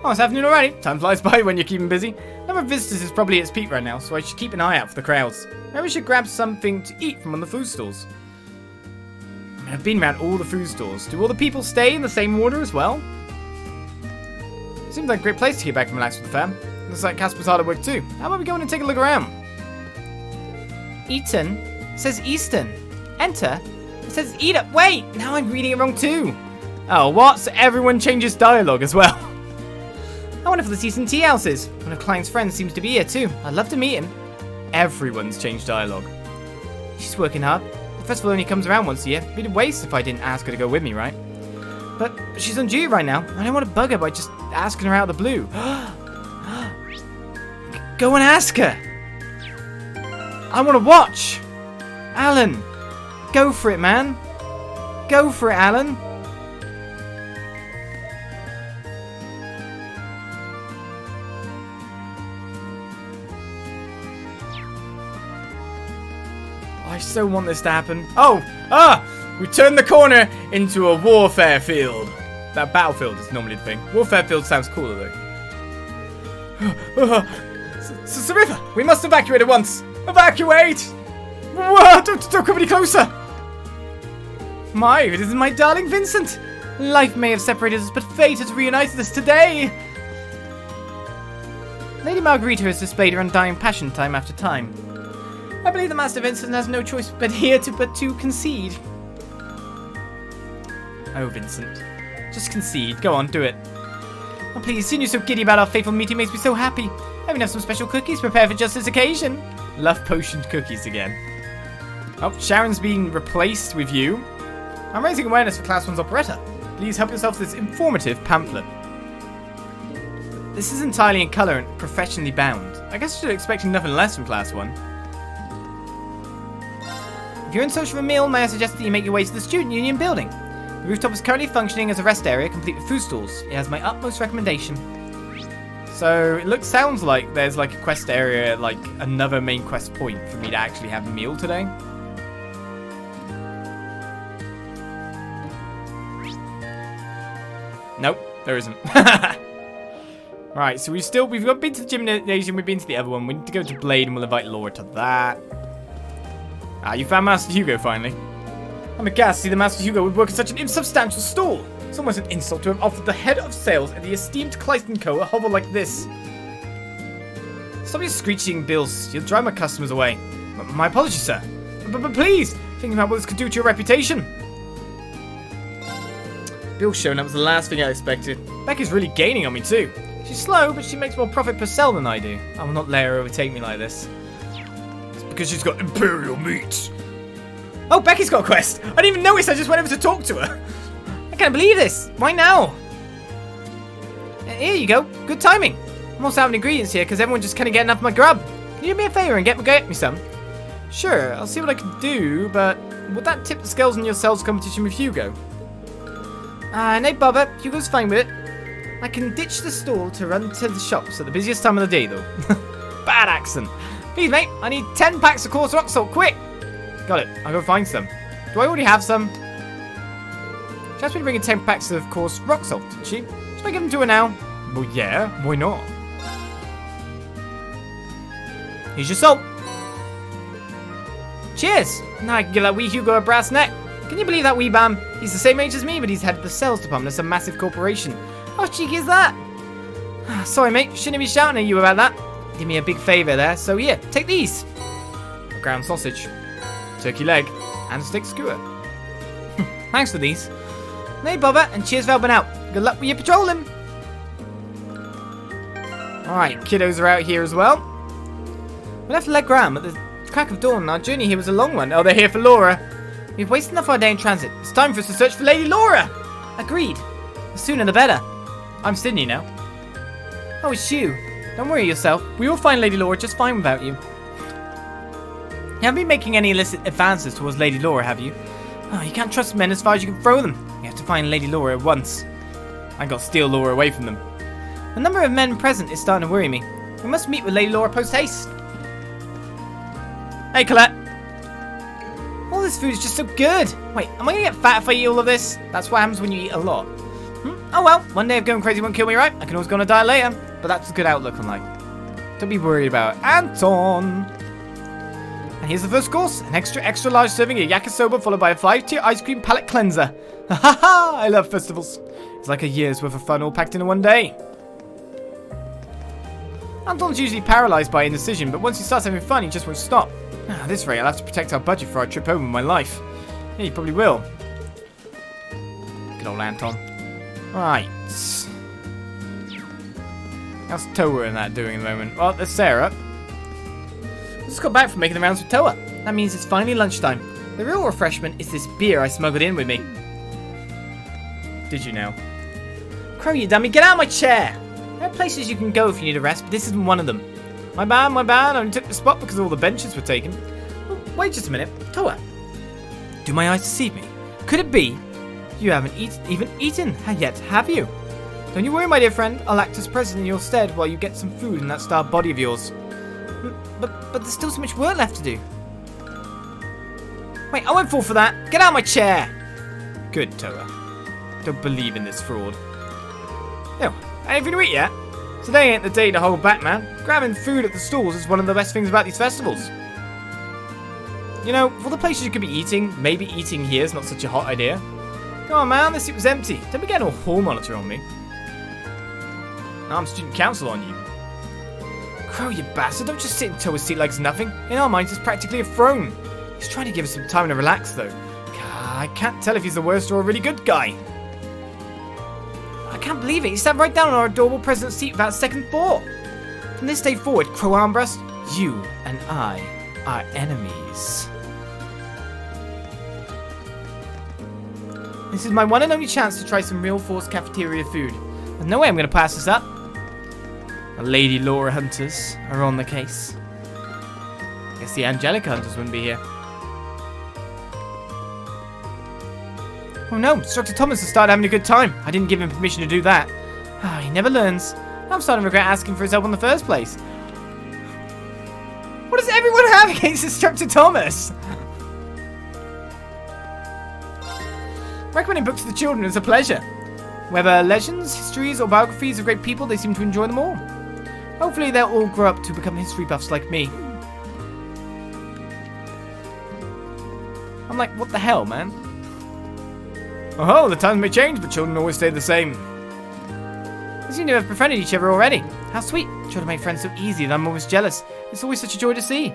Oh, it's afternoon already. Time flies by when you're keeping busy. Number of visitors is probably at its peak right now, so I should keep an eye out for the crowds. Maybe we should grab something to eat from one of the food stalls. I mean, I've been around all the food stalls. Do all the people stay in the same order as well? Seems like a great place to get back and relax with the fam. Looks like Casper's hard at work too. How about we go in and take a look around? Eaton? It says Easton. Enter? It says eat up. Wait! Now I'm reading it wrong too. Oh, what? So everyone changes dialogue as well. I wonder if the Easton tea house is. One of Klein's friends seems to be here too. I'd love to meet him. Everyone's changed dialogue. She's working hard. The festival only comes around once a year. It'd be a waste if I didn't ask her to go with me, right? But she's on duty right now. I don't want to bug her by just asking her out of the blue. Go and ask her. I want to watch. Alan, go for it, man. Go for it, Alan. I so want this to happen. We turned the corner into a warfare field. That battlefield is normally the thing. Warfare field sounds cooler though. River, we must evacuate at once. Evacuate! Whoa, don't come any closer. It isn't my darling Vincent. Life may have separated us, but fate has reunited us today. Lady Margarita has displayed her undying passion time after time. I believe the Master Vincent has no choice but to concede. Oh, Vincent. Just concede. Go on, do it. Oh, please, seeing you so giddy about our fateful meeting makes me so happy. I even have some special cookies prepared for just this occasion. Love potioned cookies again. Oh, Sharon's been replaced with you. I'm raising awareness for Class 1's operetta. Please help yourself to this informative pamphlet. This is entirely in colour and professionally bound. I guess you're expecting nothing less from Class 1. If you're in search of a meal, may I suggest that you make your way to the Student Union building. The rooftop is currently functioning as a rest area, complete with food stalls. It has my utmost recommendation. So, it sounds like there's like a quest area, like another main quest point for me to actually have a meal today. Nope, there isn't. Right, so we've been to the gymnasium, we've been to the other one. We need to go to Blade and we'll invite Laura to that. You found Master Hugo finally. I'm aghast to see the Master Hugo would work in such an insubstantial stall. It's almost an insult to have offered the head of sales at the esteemed Clayton Co. a hovel like this. Stop your screeching, Bills. You'll drive my customers away. My apologies, sir. But please, think about what this could do to your reputation. Real showing up was the last thing I expected. Becky's really gaining on me too. She's slow, but she makes more profit per cell than I do. I will not let her overtake me like this. It's because she's got imperial meat. Oh, Becky's got a quest. I didn't even notice. I just went over to talk to her. I can't believe this. Why now? Here you go. Good timing. I'm also out of ingredients here because everyone just kind of getting enough of my grub. Can you do me a favor and get me some? Sure, I'll see what I can do, but would that tip the scales in your cells competition with Hugo? No bother. Hugo's fine with it. I can ditch the stall to run to the shops at the busiest time of the day, though. Bad accent. Please, mate. I need 10 packs of coarse rock salt, quick. Got it. I'll go find some. Do I already have some? She asked me to bring in 10 packs of coarse rock salt, didn't she? Should I give them to her now? Well, yeah. Why not? Here's your salt. Cheers. Now I can give that wee Hugo a brass neck. Can you believe that wee bam? He's the same age as me, but he's head of the sales department of some massive corporation. How cheeky is that? Sorry, mate. Shouldn't be shouting at you about that. Did me a big favour there. So, here. Take these. A ground sausage. Turkey leg. And a steak skewer. Thanks for these. No bother, and cheers for helping out. Good luck with your patrolling. Alright, kiddos are out here as well. We left Leg Graham at the crack of dawn. Our journey here was a long one. Oh, they're here for Laura. We've wasted enough of our day in transit. It's time for us to search for Lady Laura. Agreed. The sooner the better. I'm Sydney now. Oh, it's you. Don't worry yourself. We will find Lady Laura just fine without you. You haven't been making any illicit advances towards Lady Laura, have you? Oh, you can't trust men as far as you can throw them. You have to find Lady Laura at once. I got to steal Laura away from them. The number of men present is starting to worry me. We must meet with Lady Laura post-haste. Hey, Colette. All this food is just so good. Wait, am I going to get fat if I eat all of this? That's what happens when you eat a lot. Oh well, one day of going crazy won't kill me, right? I can always go on a diet later. But that's a good outlook on life. Don't be worried about it. Anton! And here's the first course. An extra large serving of yakisoba followed by a 5-tier ice cream palate cleanser. Ha ha ha! I love festivals. It's like a year's worth of fun all packed into one day. Anton's usually paralysed by indecision, but once he starts having fun, he just won't stop. At this rate, I'll have to protect our budget for our trip home with my life. Yeah, you probably will. Good old Anton. Right. How's Towa and that doing at the moment? Well, there's Sarah. I just got back from making the rounds with Towa. That means it's finally lunchtime. The real refreshment is this beer I smuggled in with me. Did you now? Crow, you dummy, get out of my chair! There are places you can go if you need a rest, but this isn't one of them. My bad, I only took the spot because all the benches were taken. Oh, wait just a minute. Towa. Do my eyes deceive me? Could it be you haven't even eaten yet, have you? Don't you worry, my dear friend. I'll act as president in your stead while you get some food in that starved body of yours. But there's still so much work left to do. Wait, I won't fall for that. Get out of my chair. Good, Towa. Don't believe in this fraud. No, anything to eat yet? Today ain't the day to hold back, man. Grabbing food at the stalls is one of the best things about these festivals. You know, for the places you could be eating, maybe eating here is not such a hot idea. Come on, man, this seat was empty. Don't be getting a hall monitor on me. I'm student council on you. Crow, you bastard, don't just sit in Towa's seat like it's nothing. In our minds, it's practically a throne. He's trying to give us some time to relax, though. I can't tell if he's the worst or a really good guy. I can't believe it. He sat right down on our adorable president's seat without a second thought. From this day forward, Crow Armbrust, you and I are enemies. This is my one and only chance to try some real Force cafeteria food. There's no way I'm going to pass this up. The Lady Laura hunters are on the case. Guess the Angelica hunters wouldn't be here. Oh no, Instructor Thomas has started having a good time. I didn't give him permission to do that. He never learns. I'm starting to regret asking for his help in the first place. What does everyone have against Instructor Thomas? Recommending books to the children is a pleasure. Whether legends, histories, or biographies of great people, they seem to enjoy them all. Hopefully they'll all grow up to become history buffs like me. I'm like, what the hell, man? Oh, the times may change, but children always stay the same. We seem to have befriended each other already. How sweet. Children make friends so easy that I'm always jealous. It's always such a joy to see.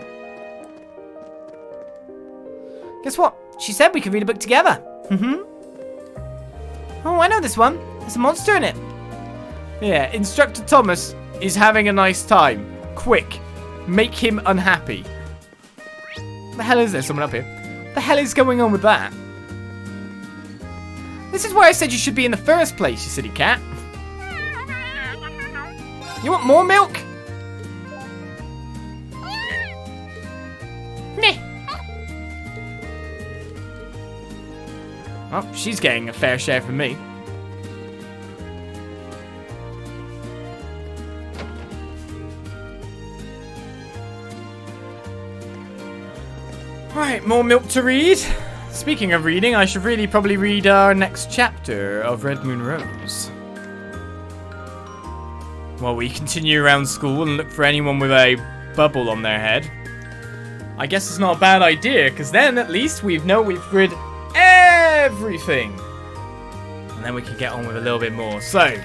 Guess what? She said we could read a book together. Oh, I know this one. There's a monster in it. Yeah, Instructor Thomas is having a nice time. Quick, make him unhappy. What the hell is there? Someone up here. What the hell is going on with that? This is why I said you should be in the first place, you silly cat. You want more milk? Meh. Well, she's getting a fair share from me. Right, more milk to read. Speaking of reading, I should really probably read our next chapter of Red Moon Rose. While we continue around school and look for anyone with a bubble on their head. I guess it's not a bad idea, because then at least we've rid everything. And then we can get on with a little bit more. So,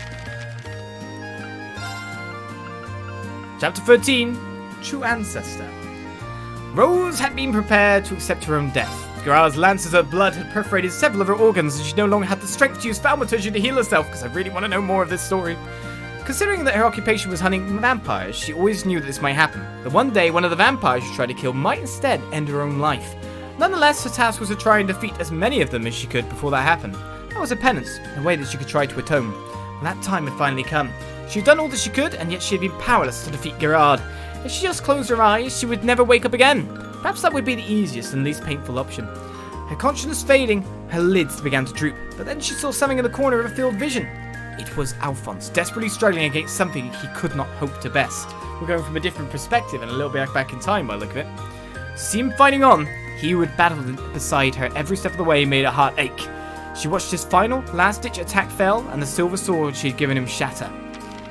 Chapter 13, True Ancestor. Rose had been prepared to accept her own death. Gerard's lances of blood had perforated several of her organs, and she no longer had the strength to use thaumaturgy to heal herself, because I really want to know more of this story. Considering that her occupation was hunting vampires, she always knew that this might happen. But one day, one of the vampires she tried to kill might instead end her own life. Nonetheless, her task was to try and defeat as many of them as she could before that happened. That was a penance, a way that she could try to atone. Well, that time had finally come. She had done all that she could, and yet she had been powerless to defeat Gerard. If she just closed her eyes, she would never wake up again. Perhaps that would be the easiest and least painful option. Her consciousness fading, her lids began to droop, but then she saw something in the corner of her field vision. It was Alphonse, desperately struggling against something he could not hope to best. We're going from a different perspective and a little bit back in time by the look of it. To see him fighting on, he who had battled beside her every step of the way made her heart ache. She watched his final, last-ditch attack fail, and the silver sword she had given him shatter.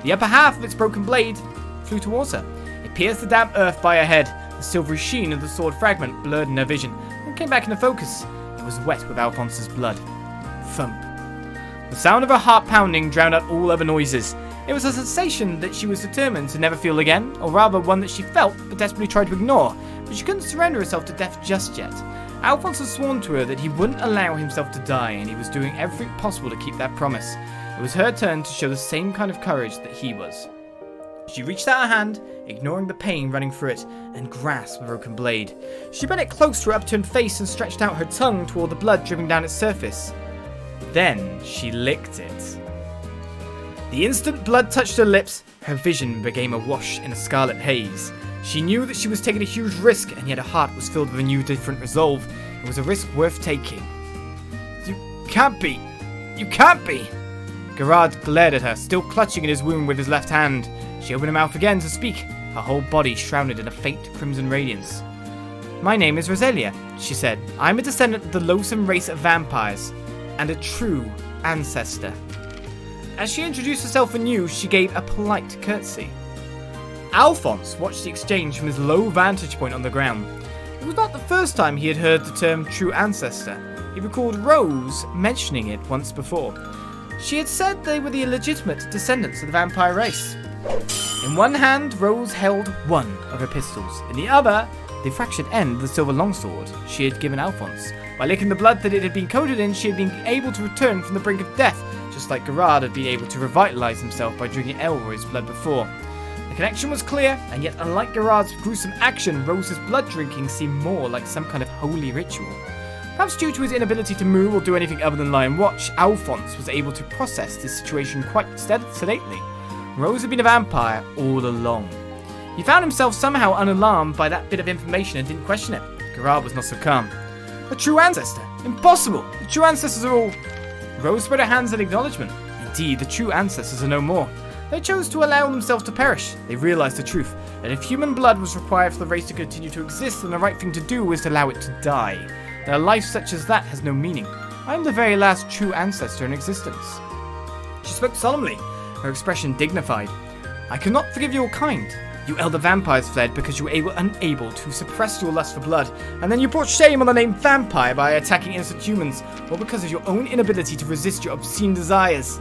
The upper half of its broken blade flew towards her. It pierced the damp earth by her head. The silvery sheen of the sword fragment blurred in her vision, and came back into focus. It was wet with Alphonse's blood. Thump. The sound of her heart pounding drowned out all other noises. It was a sensation that she was determined to never feel again, or rather one that she felt but desperately tried to ignore, but she couldn't surrender herself to death just yet. Alphonse had sworn to her that he wouldn't allow himself to die, and he was doing everything possible to keep that promise. It was her turn to show the same kind of courage that he was. She reached out her hand, ignoring the pain running through it, and grasped the broken blade. She bent it close to her upturned face and stretched out her tongue toward the blood dripping down its surface. Then she licked it. The instant blood touched her lips, her vision became awash in a scarlet haze. She knew that she was taking a huge risk, and yet her heart was filled with a new, different resolve. It was a risk worth taking. You can't be! You can't be! Gerard glared at her, still clutching at his wound with his left hand. She opened her mouth again to speak, her whole body shrouded in a faint crimson radiance. My name is Roselia, she said. I'm a descendant of the loathsome race of vampires, and a true ancestor. As she introduced herself anew, she gave a polite curtsy. Alphonse watched the exchange from his low vantage point on the ground. It was not the first time he had heard the term true ancestor. He recalled Rose mentioning it once before. She had said they were the illegitimate descendants of the vampire race. In one hand, Rose held one of her pistols. In the other, the fractured end of the silver longsword she had given Alphonse. By licking the blood that it had been coated in, she had been able to return from the brink of death, just like Gerard had been able to revitalize himself by drinking Elroy's blood before. The connection was clear, and yet unlike Gerard's gruesome action, Rose's blood drinking seemed more like some kind of holy ritual. Perhaps due to his inability to move or do anything other than lie and watch, Alphonse was able to process this situation quite sedately. Rose had been a vampire all along. He found himself somehow unalarmed by that bit of information and didn't question it. Gerard was not so calm. A true ancestor? Impossible! The true ancestors are all... Rose spread her hands in acknowledgement. Indeed, the true ancestors are no more. They chose to allow themselves to perish. They realized the truth, that if human blood was required for the race to continue to exist, then the right thing to do was to allow it to die. That a life such as that has no meaning. I am the very last true ancestor in existence. She spoke solemnly, her expression dignified. I cannot forgive your kind. You elder vampires fled because you were unable to suppress your lust for blood, and then you brought shame on the name vampire by attacking innocent humans, or because of your own inability to resist your obscene desires.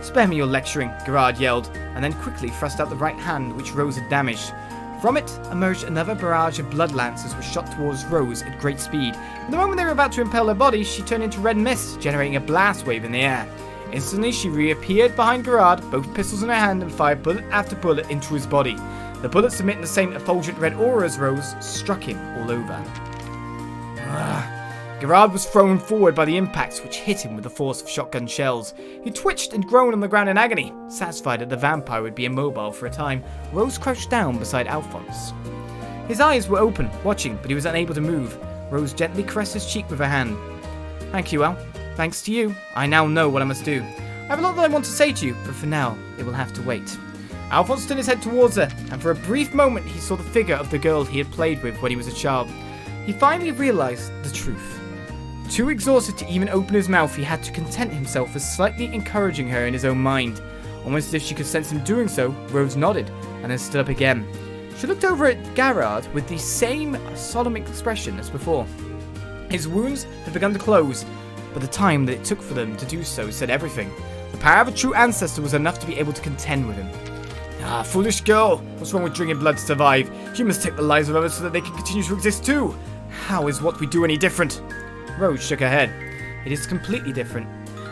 Spare me your lecturing, Gerard yelled, and then quickly thrust out the right hand which Rose had damaged. From it emerged another barrage of blood lancers which shot towards Rose at great speed. But the moment they were about to impale her body, she turned into red mist, generating a blast wave in the air. Instantly, she reappeared behind Gerard, both pistols in her hand, and fired bullet after bullet into his body. The bullets, emitting the same effulgent red aura as Rose, struck him all over. Gerard was thrown forward by the impacts which hit him with the force of shotgun shells. He twitched and groaned on the ground in agony. Satisfied that the vampire would be immobile for a time, Rose crouched down beside Alphonse. His eyes were open, watching, but he was unable to move. Rose gently caressed his cheek with her hand. Thank you, Al. Thanks to you, I now know what I must do. I have a lot that I want to say to you, but for now, it will have to wait. Alphonse turned his head towards her, and for a brief moment he saw the figure of the girl he had played with when he was a child. He finally realized the truth. Too exhausted to even open his mouth, he had to content himself with slightly encouraging her in his own mind. Almost as if she could sense him doing so, Rose nodded, and then stood up again. She looked over at Gerard with the same solemn expression as before. His wounds had begun to close, but the time that it took for them to do so said everything. The power of a true ancestor was enough to be able to contend with him. Ah, foolish girl! What's wrong with drinking blood to survive? You must take the lives of others so that they can continue to exist too! How is what we do any different? Rose shook her head. It is completely different.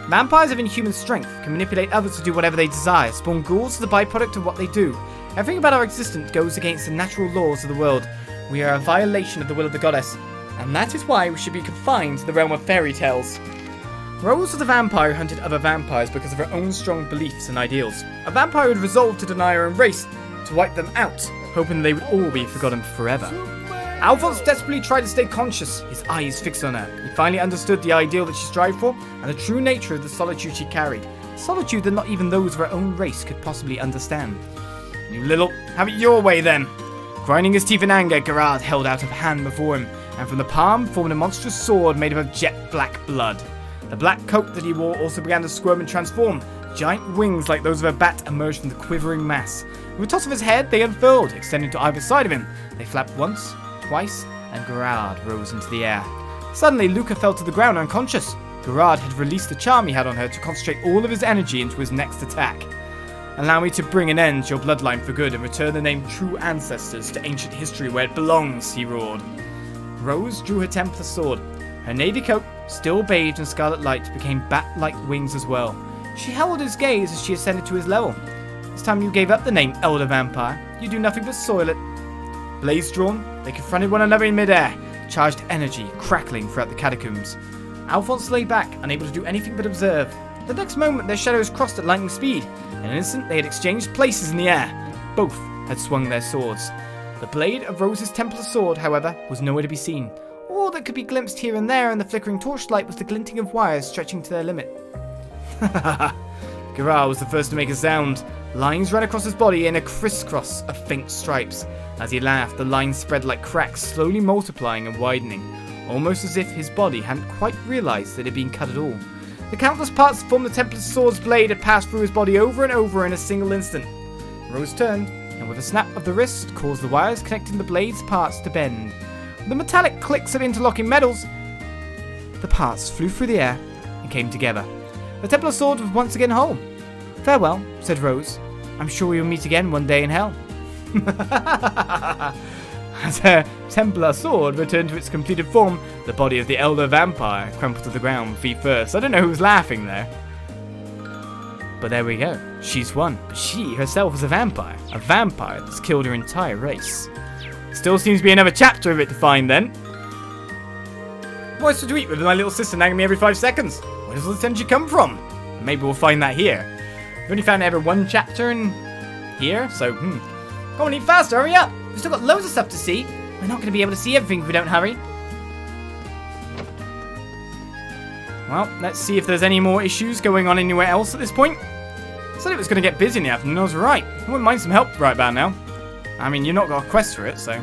Vampires have inhuman strength, can manipulate others to do whatever they desire, spawn ghouls as the byproduct of what they do. Everything about our existence goes against the natural laws of the world. We are a violation of the will of the goddess, and that is why we should be confined to the realm of fairy tales. Rose was a vampire who hunted other vampires because of her own strong beliefs and ideals. A vampire who had resolved to deny her own race, to wipe them out, hoping they would all be forgotten forever. Alphonse desperately tried to stay conscious, his eyes fixed on her. He finally understood the ideal that she strived for, and the true nature of the solitude she carried. Solitude that not even those of her own race could possibly understand. You little, have it your way then. Grinding his teeth in anger, Gerard held out a hand before him, and from the palm formed a monstrous sword made of jet black blood. The black coat that he wore also began to squirm and transform. Giant wings like those of a bat emerged from the quivering mass. With a toss of his head, they unfurled, extending to either side of him. They flapped once, twice, and Gerard rose into the air. Suddenly, Luca fell to the ground unconscious. Gerard had released the charm he had on her to concentrate all of his energy into his next attack. Allow me to bring an end to your bloodline for good and return the name True Ancestors to ancient history where it belongs, he roared. Rose drew her Templar sword. Her navy coat, still bathed in scarlet light, became bat-like wings as well. She held his gaze as she ascended to his level. This time you gave up the name Elder Vampire. You do nothing but soil it. Blades drawn, they confronted one another in midair, charged energy crackling throughout the catacombs. Alphonse lay back, unable to do anything but observe. The next moment, their shadows crossed at lightning speed. In an instant, they had exchanged places in the air. Both had swung their swords. The blade of Rose's Templar sword, however, was nowhere to be seen. All that could be glimpsed here and there in the flickering torchlight was the glinting of wires stretching to their limit. Gerard was the first to make a sound. Lines ran across his body in a crisscross of faint stripes. As he laughed, the lines spread like cracks, slowly multiplying and widening, almost as if his body hadn't quite realized that it had been cut at all. The countless parts that formed the Templar sword's blade had passed through his body over and over in a single instant. Rose turned, and with a snap of the wrist, caused the wires connecting the blade's parts to bend. With the metallic clicks of interlocking metals, the parts flew through the air and came together. The Templar sword was once again whole. Farewell, said Rose. I'm sure we will meet again one day in hell. As her Templar sword returned to its completed form, the body of the Elder Vampire crumpled to the ground feet first. I don't know who's laughing there. But there we go. She's won. But she herself is a vampire. A vampire that's killed her entire race. Still seems to be another chapter of it to find then. What's to eat with my little sister nagging me every 5 seconds? Where does all this energy come from? Maybe we'll find that here. We've only found ever one chapter in here, so Come on, eat faster, hurry up! We've still got loads of stuff to see. We're not going to be able to see everything if we don't hurry. Well, let's see if there's any more issues going on anywhere else at this point. I said it was going to get busy in the afternoon, I was right. I wouldn't mind some help right about now. I mean, you've not got a quest for it, so.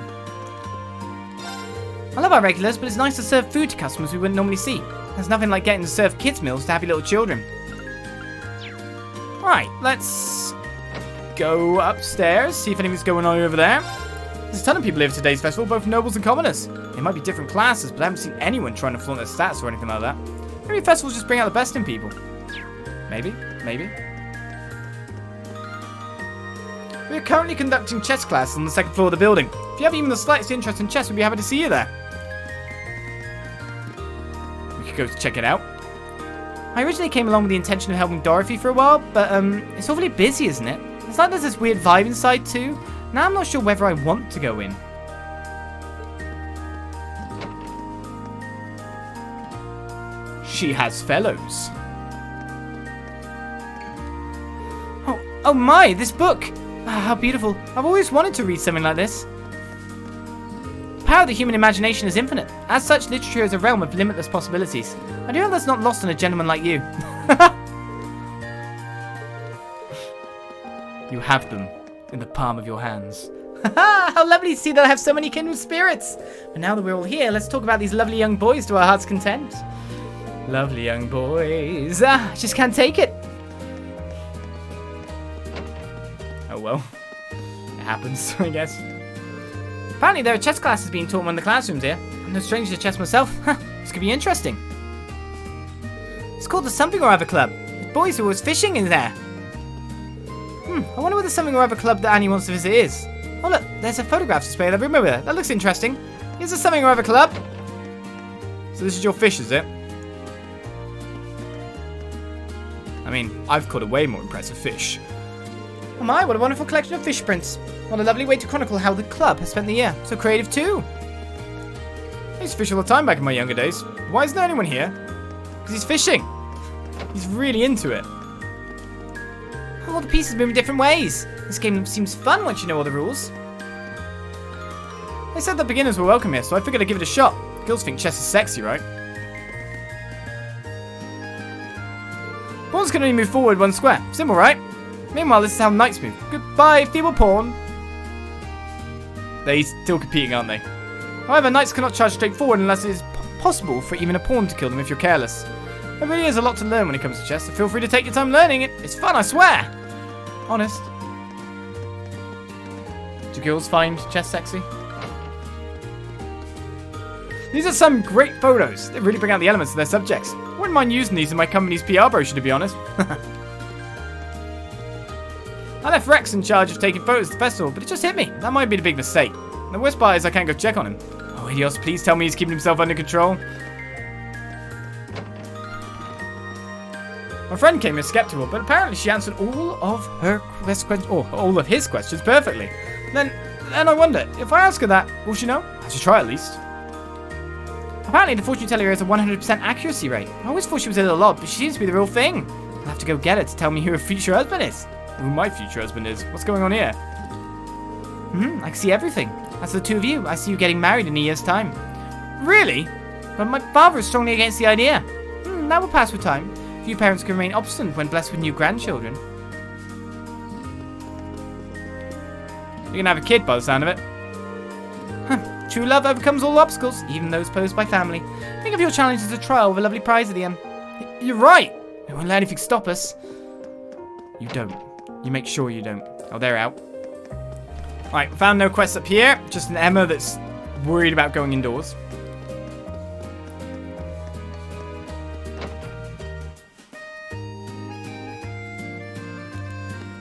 I love our regulars, but it's nice to serve food to customers we wouldn't normally see. There's nothing like getting to serve kids' meals to happy little children. Right, let's go upstairs, see if anything's going on over there. There's a ton of people here for today's festival, both nobles and commoners. They might be different classes, but I haven't seen anyone trying to flaunt their stats or anything like that. Maybe festivals just bring out the best in people. Maybe. We're currently conducting chess classes on the second floor of the building. If you have even the slightest interest in chess, we'd be happy to see you there. We could go to check it out. I originally came along with the intention of helping Dorothy for a while, but it's awfully busy, isn't it? It's like there's this weird vibe inside too. Now I'm not sure whether I want to go in. She has fellows. Oh my, this book! Ah, how beautiful. I've always wanted to read something like this. The power of the human imagination is infinite. As such, literature is a realm of limitless possibilities. I do hope that's not lost on a gentleman like you. You have them in the palm of your hands. How lovely to see that I have so many kindred spirits. But now that we're all here, let's talk about these lovely young boys to our heart's content. Lovely young boys. Ah, I just can't take it. Oh well. It happens, I guess. Apparently there are chess classes being taught in one of the classrooms here. I'm no stranger to chess myself. This could be interesting. It's called the Something or Other Club. The boys who was fishing in there. I wonder what the Something or Other Club that Annie wants to visit is. Oh look, there's a photograph display in the room over there. That looks interesting. Here's the Something or Other Club. So this is your fish, is it? I mean, I've caught a way more impressive fish. Oh my, what a wonderful collection of fish prints. What a lovely way to chronicle how the club has spent the year. So creative too. I used to fish all the time back in my younger days. Why isn't there anyone here? Because he's fishing. He's really into it. All the pieces move in different ways. This game seems fun once you know all the rules. They said that beginners were welcome here, so I figured I'd give it a shot. Girls think chess is sexy, right? Pawns can only move forward one square. Simple, right? Meanwhile, this is how knights move. Goodbye, feeble pawn. They're still competing, aren't they? However, knights cannot charge straight forward unless it is possible for even a pawn to kill them if you're careless. There really is a lot to learn when it comes to chess, so feel free to take your time learning it. It's fun, I swear. Honest. Do girls find chess sexy? These are some great photos. They really bring out the elements of their subjects. I wouldn't mind using these in my company's PR brochure, to be honest. I left Rex in charge of taking photos at the festival, but it just hit me. That might be a big mistake. The worst part is I can't go check on him. Oh, Idios, please tell me he's keeping himself under control. My friend came in skeptical, but apparently she answered all of his questions perfectly. Then I wonder, if I ask her that, will she know? I should try at least. Apparently the fortune teller has a 100% accuracy rate. I always thought she was a little odd, but she seems to be the real thing. I'll have to go get her to tell me who her future husband is. Who my future husband is. What's going on here? I can see everything. As for the two of you, I see you getting married in a year's time. Really? But my father is strongly against the idea. That will pass with time. Few parents can remain obstinate when blessed with new grandchildren. You're gonna have a kid by the sound of it. True love overcomes all obstacles, even those posed by family. Think of your challenge as a trial with a lovely prize at the end. You're right. We won't let anything stop us. You don't. You make sure you don't. Oh, they're out. Right, found no quests up here. Just an Emma that's worried about going indoors.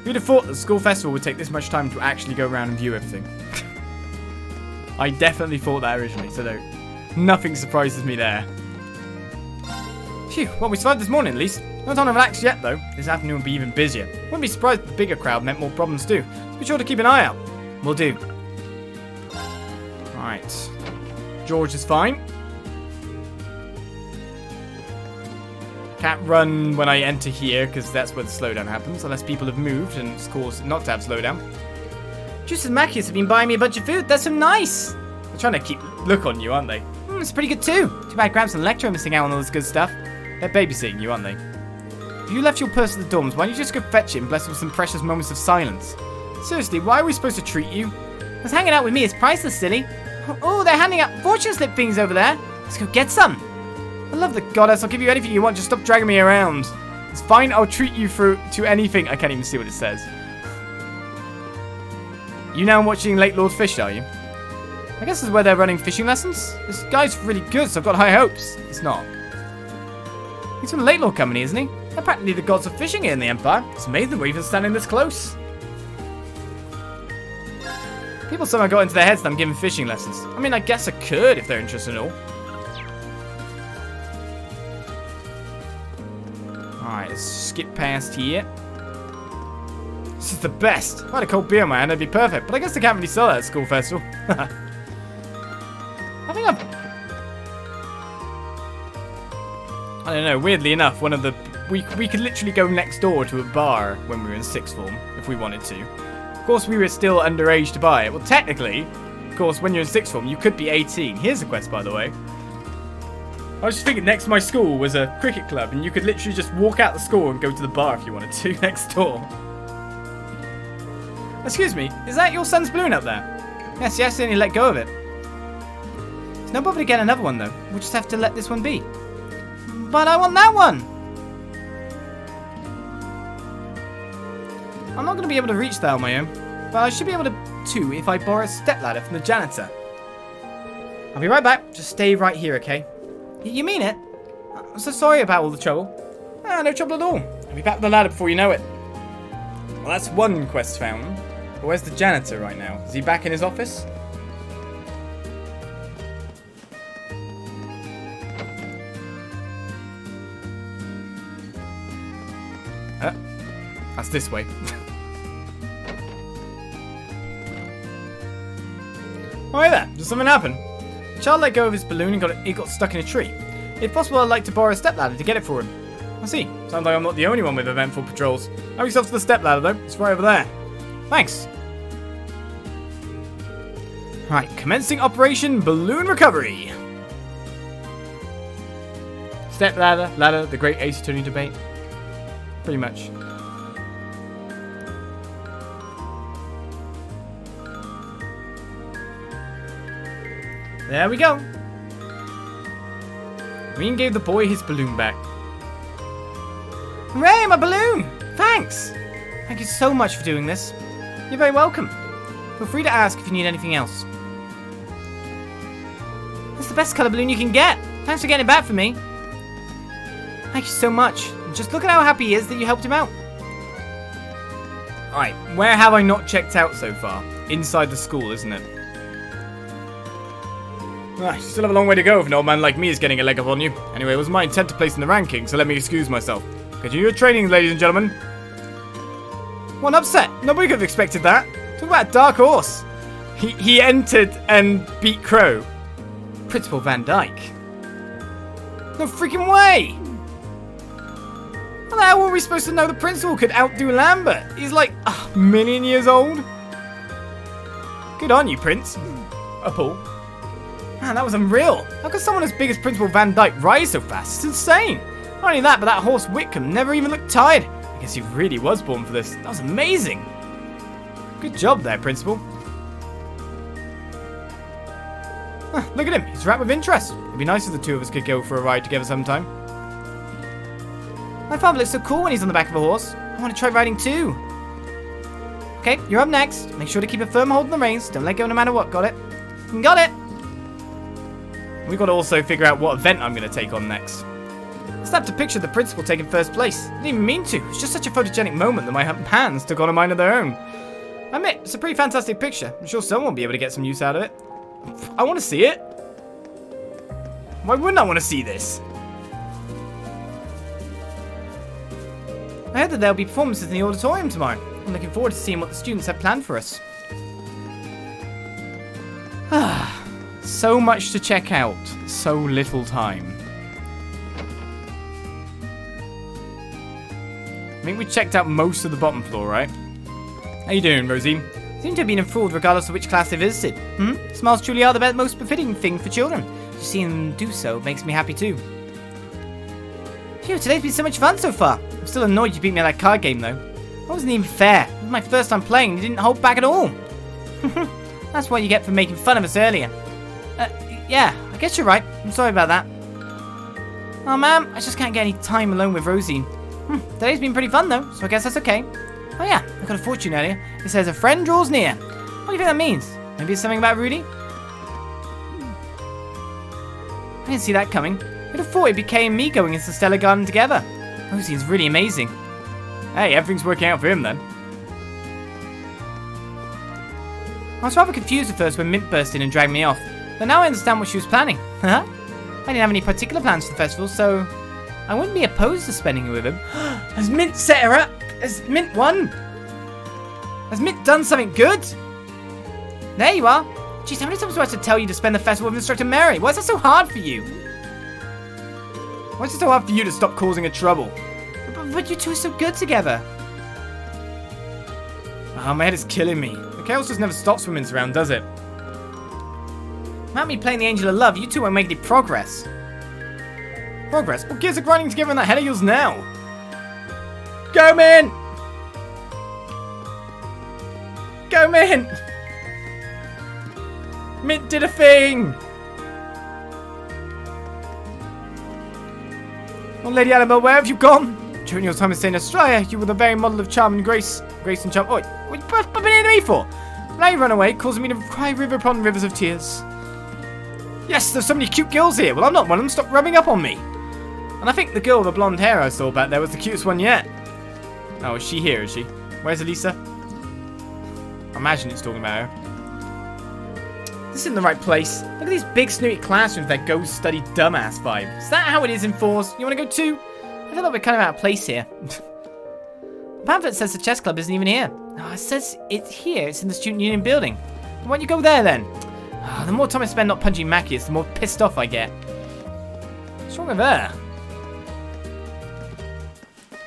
Who'd have thought the school festival would take this much time to actually go around and view everything? I definitely thought that originally, so nothing surprises me there. Phew, well, we survived this morning at least. No time to relax yet, though. This afternoon will be even busier. Wouldn't be surprised if the bigger crowd meant more problems too. So be sure to keep an eye out. Will do. Alright. George is fine. Can't run when I enter here, because that's where the slowdown happens, unless people have moved, and it's caused not to have slowdown. Juice and Macchius have been buying me a bunch of food. That's so nice. They're trying to keep look on you, aren't they? It's pretty good too. Too bad Gramps and Electro are missing out on all this good stuff. They're babysitting you, aren't they? If you left your purse at the dorms, why don't you just go fetch it and bless it with some precious moments of silence? Seriously, why are we supposed to treat you? Because hanging out with me is priceless, silly. Oh, they're handing out fortune slip things over there. Let's go get some. I love the goddess. I'll give you anything you want. Just stop dragging me around. It's fine. I'll treat you to anything. I can't even see what it says. You now watching Lake Lord Fish, are you? I guess this is where they're running fishing lessons. This guy's really good, so I've got high hopes. It's not. He's from the Lake Lord Company, isn't he? They're practically the gods of fishing here in the Empire. It's amazing we're even standing this close. People somehow got into their heads that I'm giving fishing lessons. I mean, I guess I could if they're interested and all. Alright, let's skip past here. This is the best. If I had a cold beer in my hand, that'd be perfect. But I guess they can't really sell that at school festival. I think I don't know, weirdly enough, one of the... We could literally go next door to a bar when we were in sixth form, if we wanted to. Of course, we were still underage to buy it. Well, technically, of course, when you're in sixth form, you could be 18. Here's a quest, by the way. I was just thinking, next to my school was a cricket club, and you could literally just walk out the school and go to the bar if you wanted to, next door. Excuse me, is that your son's balloon up there? Yes, you accidentally let go of it. It's no bother to get another one, though. We'll just have to let this one be. But I want that one! I'm not going to be able to reach that on my own, but I should be able to too if I borrow a stepladder from the janitor. I'll be right back. Just stay right here, okay? You mean it? I'm so sorry about all the trouble. No trouble at all. I'll be back with the ladder before you know it. Well, that's one quest found. But where's the janitor right now? Is he back in his office? That's this way. Oh, hey there. Did something happen? The child let go of his balloon and it got stuck in a tree. If possible, I'd like to borrow a stepladder to get it for him. I see. Sounds like I'm not the only one with eventful patrols. Help yourself to the stepladder, though. It's right over there. Thanks. Right, commencing Operation Balloon Recovery. Stepladder, ladder, the great Ace Attorney debate. Pretty much. There we go. Rean gave the boy his balloon back. Hooray, my balloon! Thanks! Thank you so much for doing this. You're very welcome. Feel free to ask if you need anything else. That's the best colour balloon you can get. Thanks for getting it back for me. Thank you so much. Just look at how happy he is that you helped him out. Alright, where have I not checked out so far? Inside the school, isn't it? You still have a long way to go if an old man like me is getting a leg up on you. Anyway, it was my intent to place in the ranking, so let me excuse myself. Continue your training, ladies and gentlemen. What an upset. Nobody could have expected that. Talk about a dark horse. He entered and beat Crow. Principal Van Dyke. No freaking way. How the hell were we supposed to know the principal could outdo Lambert? He's like a million years old. Good on you, Prince. Paul. Man, that was unreal. How could someone as big as Principal Van Dyke rise so fast? It's insane. Not only that, but that horse Whitcomb never even looked tired. I guess he really was born for this. That was amazing. Good job there, Principal. Look at him. He's wrapped with interest. It'd be nice if the two of us could go for a ride together sometime. My father looks so cool when he's on the back of a horse. I want to try riding too. Okay, you're up next. Make sure to keep a firm hold on the reins. Don't let go no matter what. Got it? Got it. We've got to also figure out what event I'm going to take on next. I snapped a picture of the principal taking first place. I didn't even mean to. It's just such a photogenic moment that my hands took on a mind of their own. I admit, it's a pretty fantastic picture. I'm sure someone will be able to get some use out of it. I want to see it. Why wouldn't I want to see this? I heard that there'll be performances in the auditorium tomorrow. I'm looking forward to seeing what the students have planned for us. So much to check out. So little time. I think we checked out most of the bottom floor, right? How you doing, Rosie? Seem to have been enthralled regardless of which class they visited. Smiles truly are the most befitting thing for children. To see them do so makes me happy too. Phew, today's been so much fun so far. I'm still annoyed you beat me at that card game though. That wasn't even fair. It was my first time playing and you didn't hold back at all. That's what you get for making fun of us earlier. Yeah, I guess you're right. I'm sorry about that. Oh man, I just can't get any time alone with Rosie. Today's been pretty fun though, so I guess that's okay. Oh yeah, I got a fortune earlier. It says a friend draws near. What do you think that means? Maybe it's something about Rudy? I didn't see that coming. Who'd have thought it became me going into the Stellar Garden together? Rosie is really amazing. Hey, everything's working out for him then. I was rather confused at first when Mint burst in and dragged me off, but now I understand what she was planning. Huh? I didn't have any particular plans for the festival, so I wouldn't be opposed to spending it with him. Has Mint set her up? Has Mint won? Has Mint done something good? There you are. Jeez, how many times do I have to tell you to spend the festival with Instructor Mary? Why is that so hard for you? Why is it so hard for you to stop causing her trouble? But you two are so good together. Oh, my head is killing me. The chaos just never stops when Mint's around, does it? Without me playing the Angel of Love, you two won't make any progress. Progress? What gears are grinding together in that head of yours now? Go, Mint! Go, Mint! Mint did a thing! Oh, Lady Annabelle, where have you gone? During your time in St. Australia, you were the very model of charm and grace. Grace and charm. Oh, what have you been in me for? Now you run away, causing me to cry river upon rivers of tears. Yes, there's so many cute girls here. Well, I'm not one of them. Stop rubbing up on me. And I think the girl with the blonde hair I saw back there was the cutest one yet. Oh, is she here, is she? Where's Elisa? I imagine it's talking about her. This isn't the right place. Look at these big snooty classrooms with that go study dumbass vibe. Is that how it is in Thors? You want to go too? I feel like we're kind of out of place here. The pamphlet says the chess club isn't even here. Oh, it says it's here. It's in the student union building. Why don't you go there then? Oh, the more time I spend not punching Mackies, the more pissed off I get. What's wrong with her?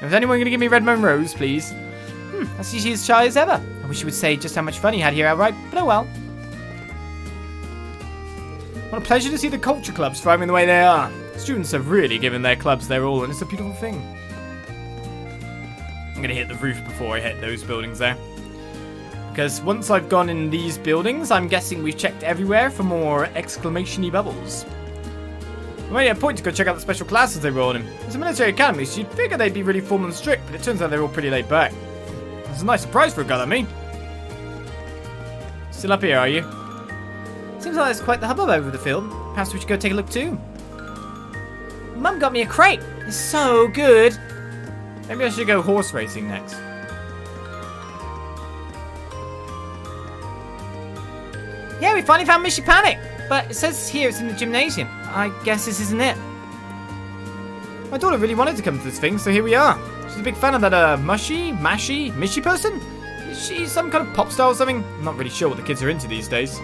Is anyone going to give me Red Monroes, please? That's usually as shy as ever. I wish you would say just how much fun you had here outright, but oh well. What a pleasure to see the culture clubs thriving the way they are. Students have really given their clubs their all, and it's a beautiful thing. I'm going to hit the roof before I hit those buildings there. Because once I've gone in these buildings, I'm guessing we've checked everywhere for more exclamation-y bubbles. I made a point to go check out the special classes they were all in. It's a military academy, so you'd figure they'd be really formal and strict, but it turns out they're all pretty laid back. It's a nice surprise for a guy like me. Still up here, are you? Seems like there's quite the hubbub over the field. Perhaps we should go take a look too. Mum got me a crate. It's so good. Maybe I should go horse racing next. Yeah, we finally found Mishy Panic. But it says here it's in the gymnasium. I guess this isn't it. My daughter really wanted to come to this thing, so here we are. She's a big fan of that Mishy person? Is she some kind of pop star or something? I'm not really sure what the kids are into these days.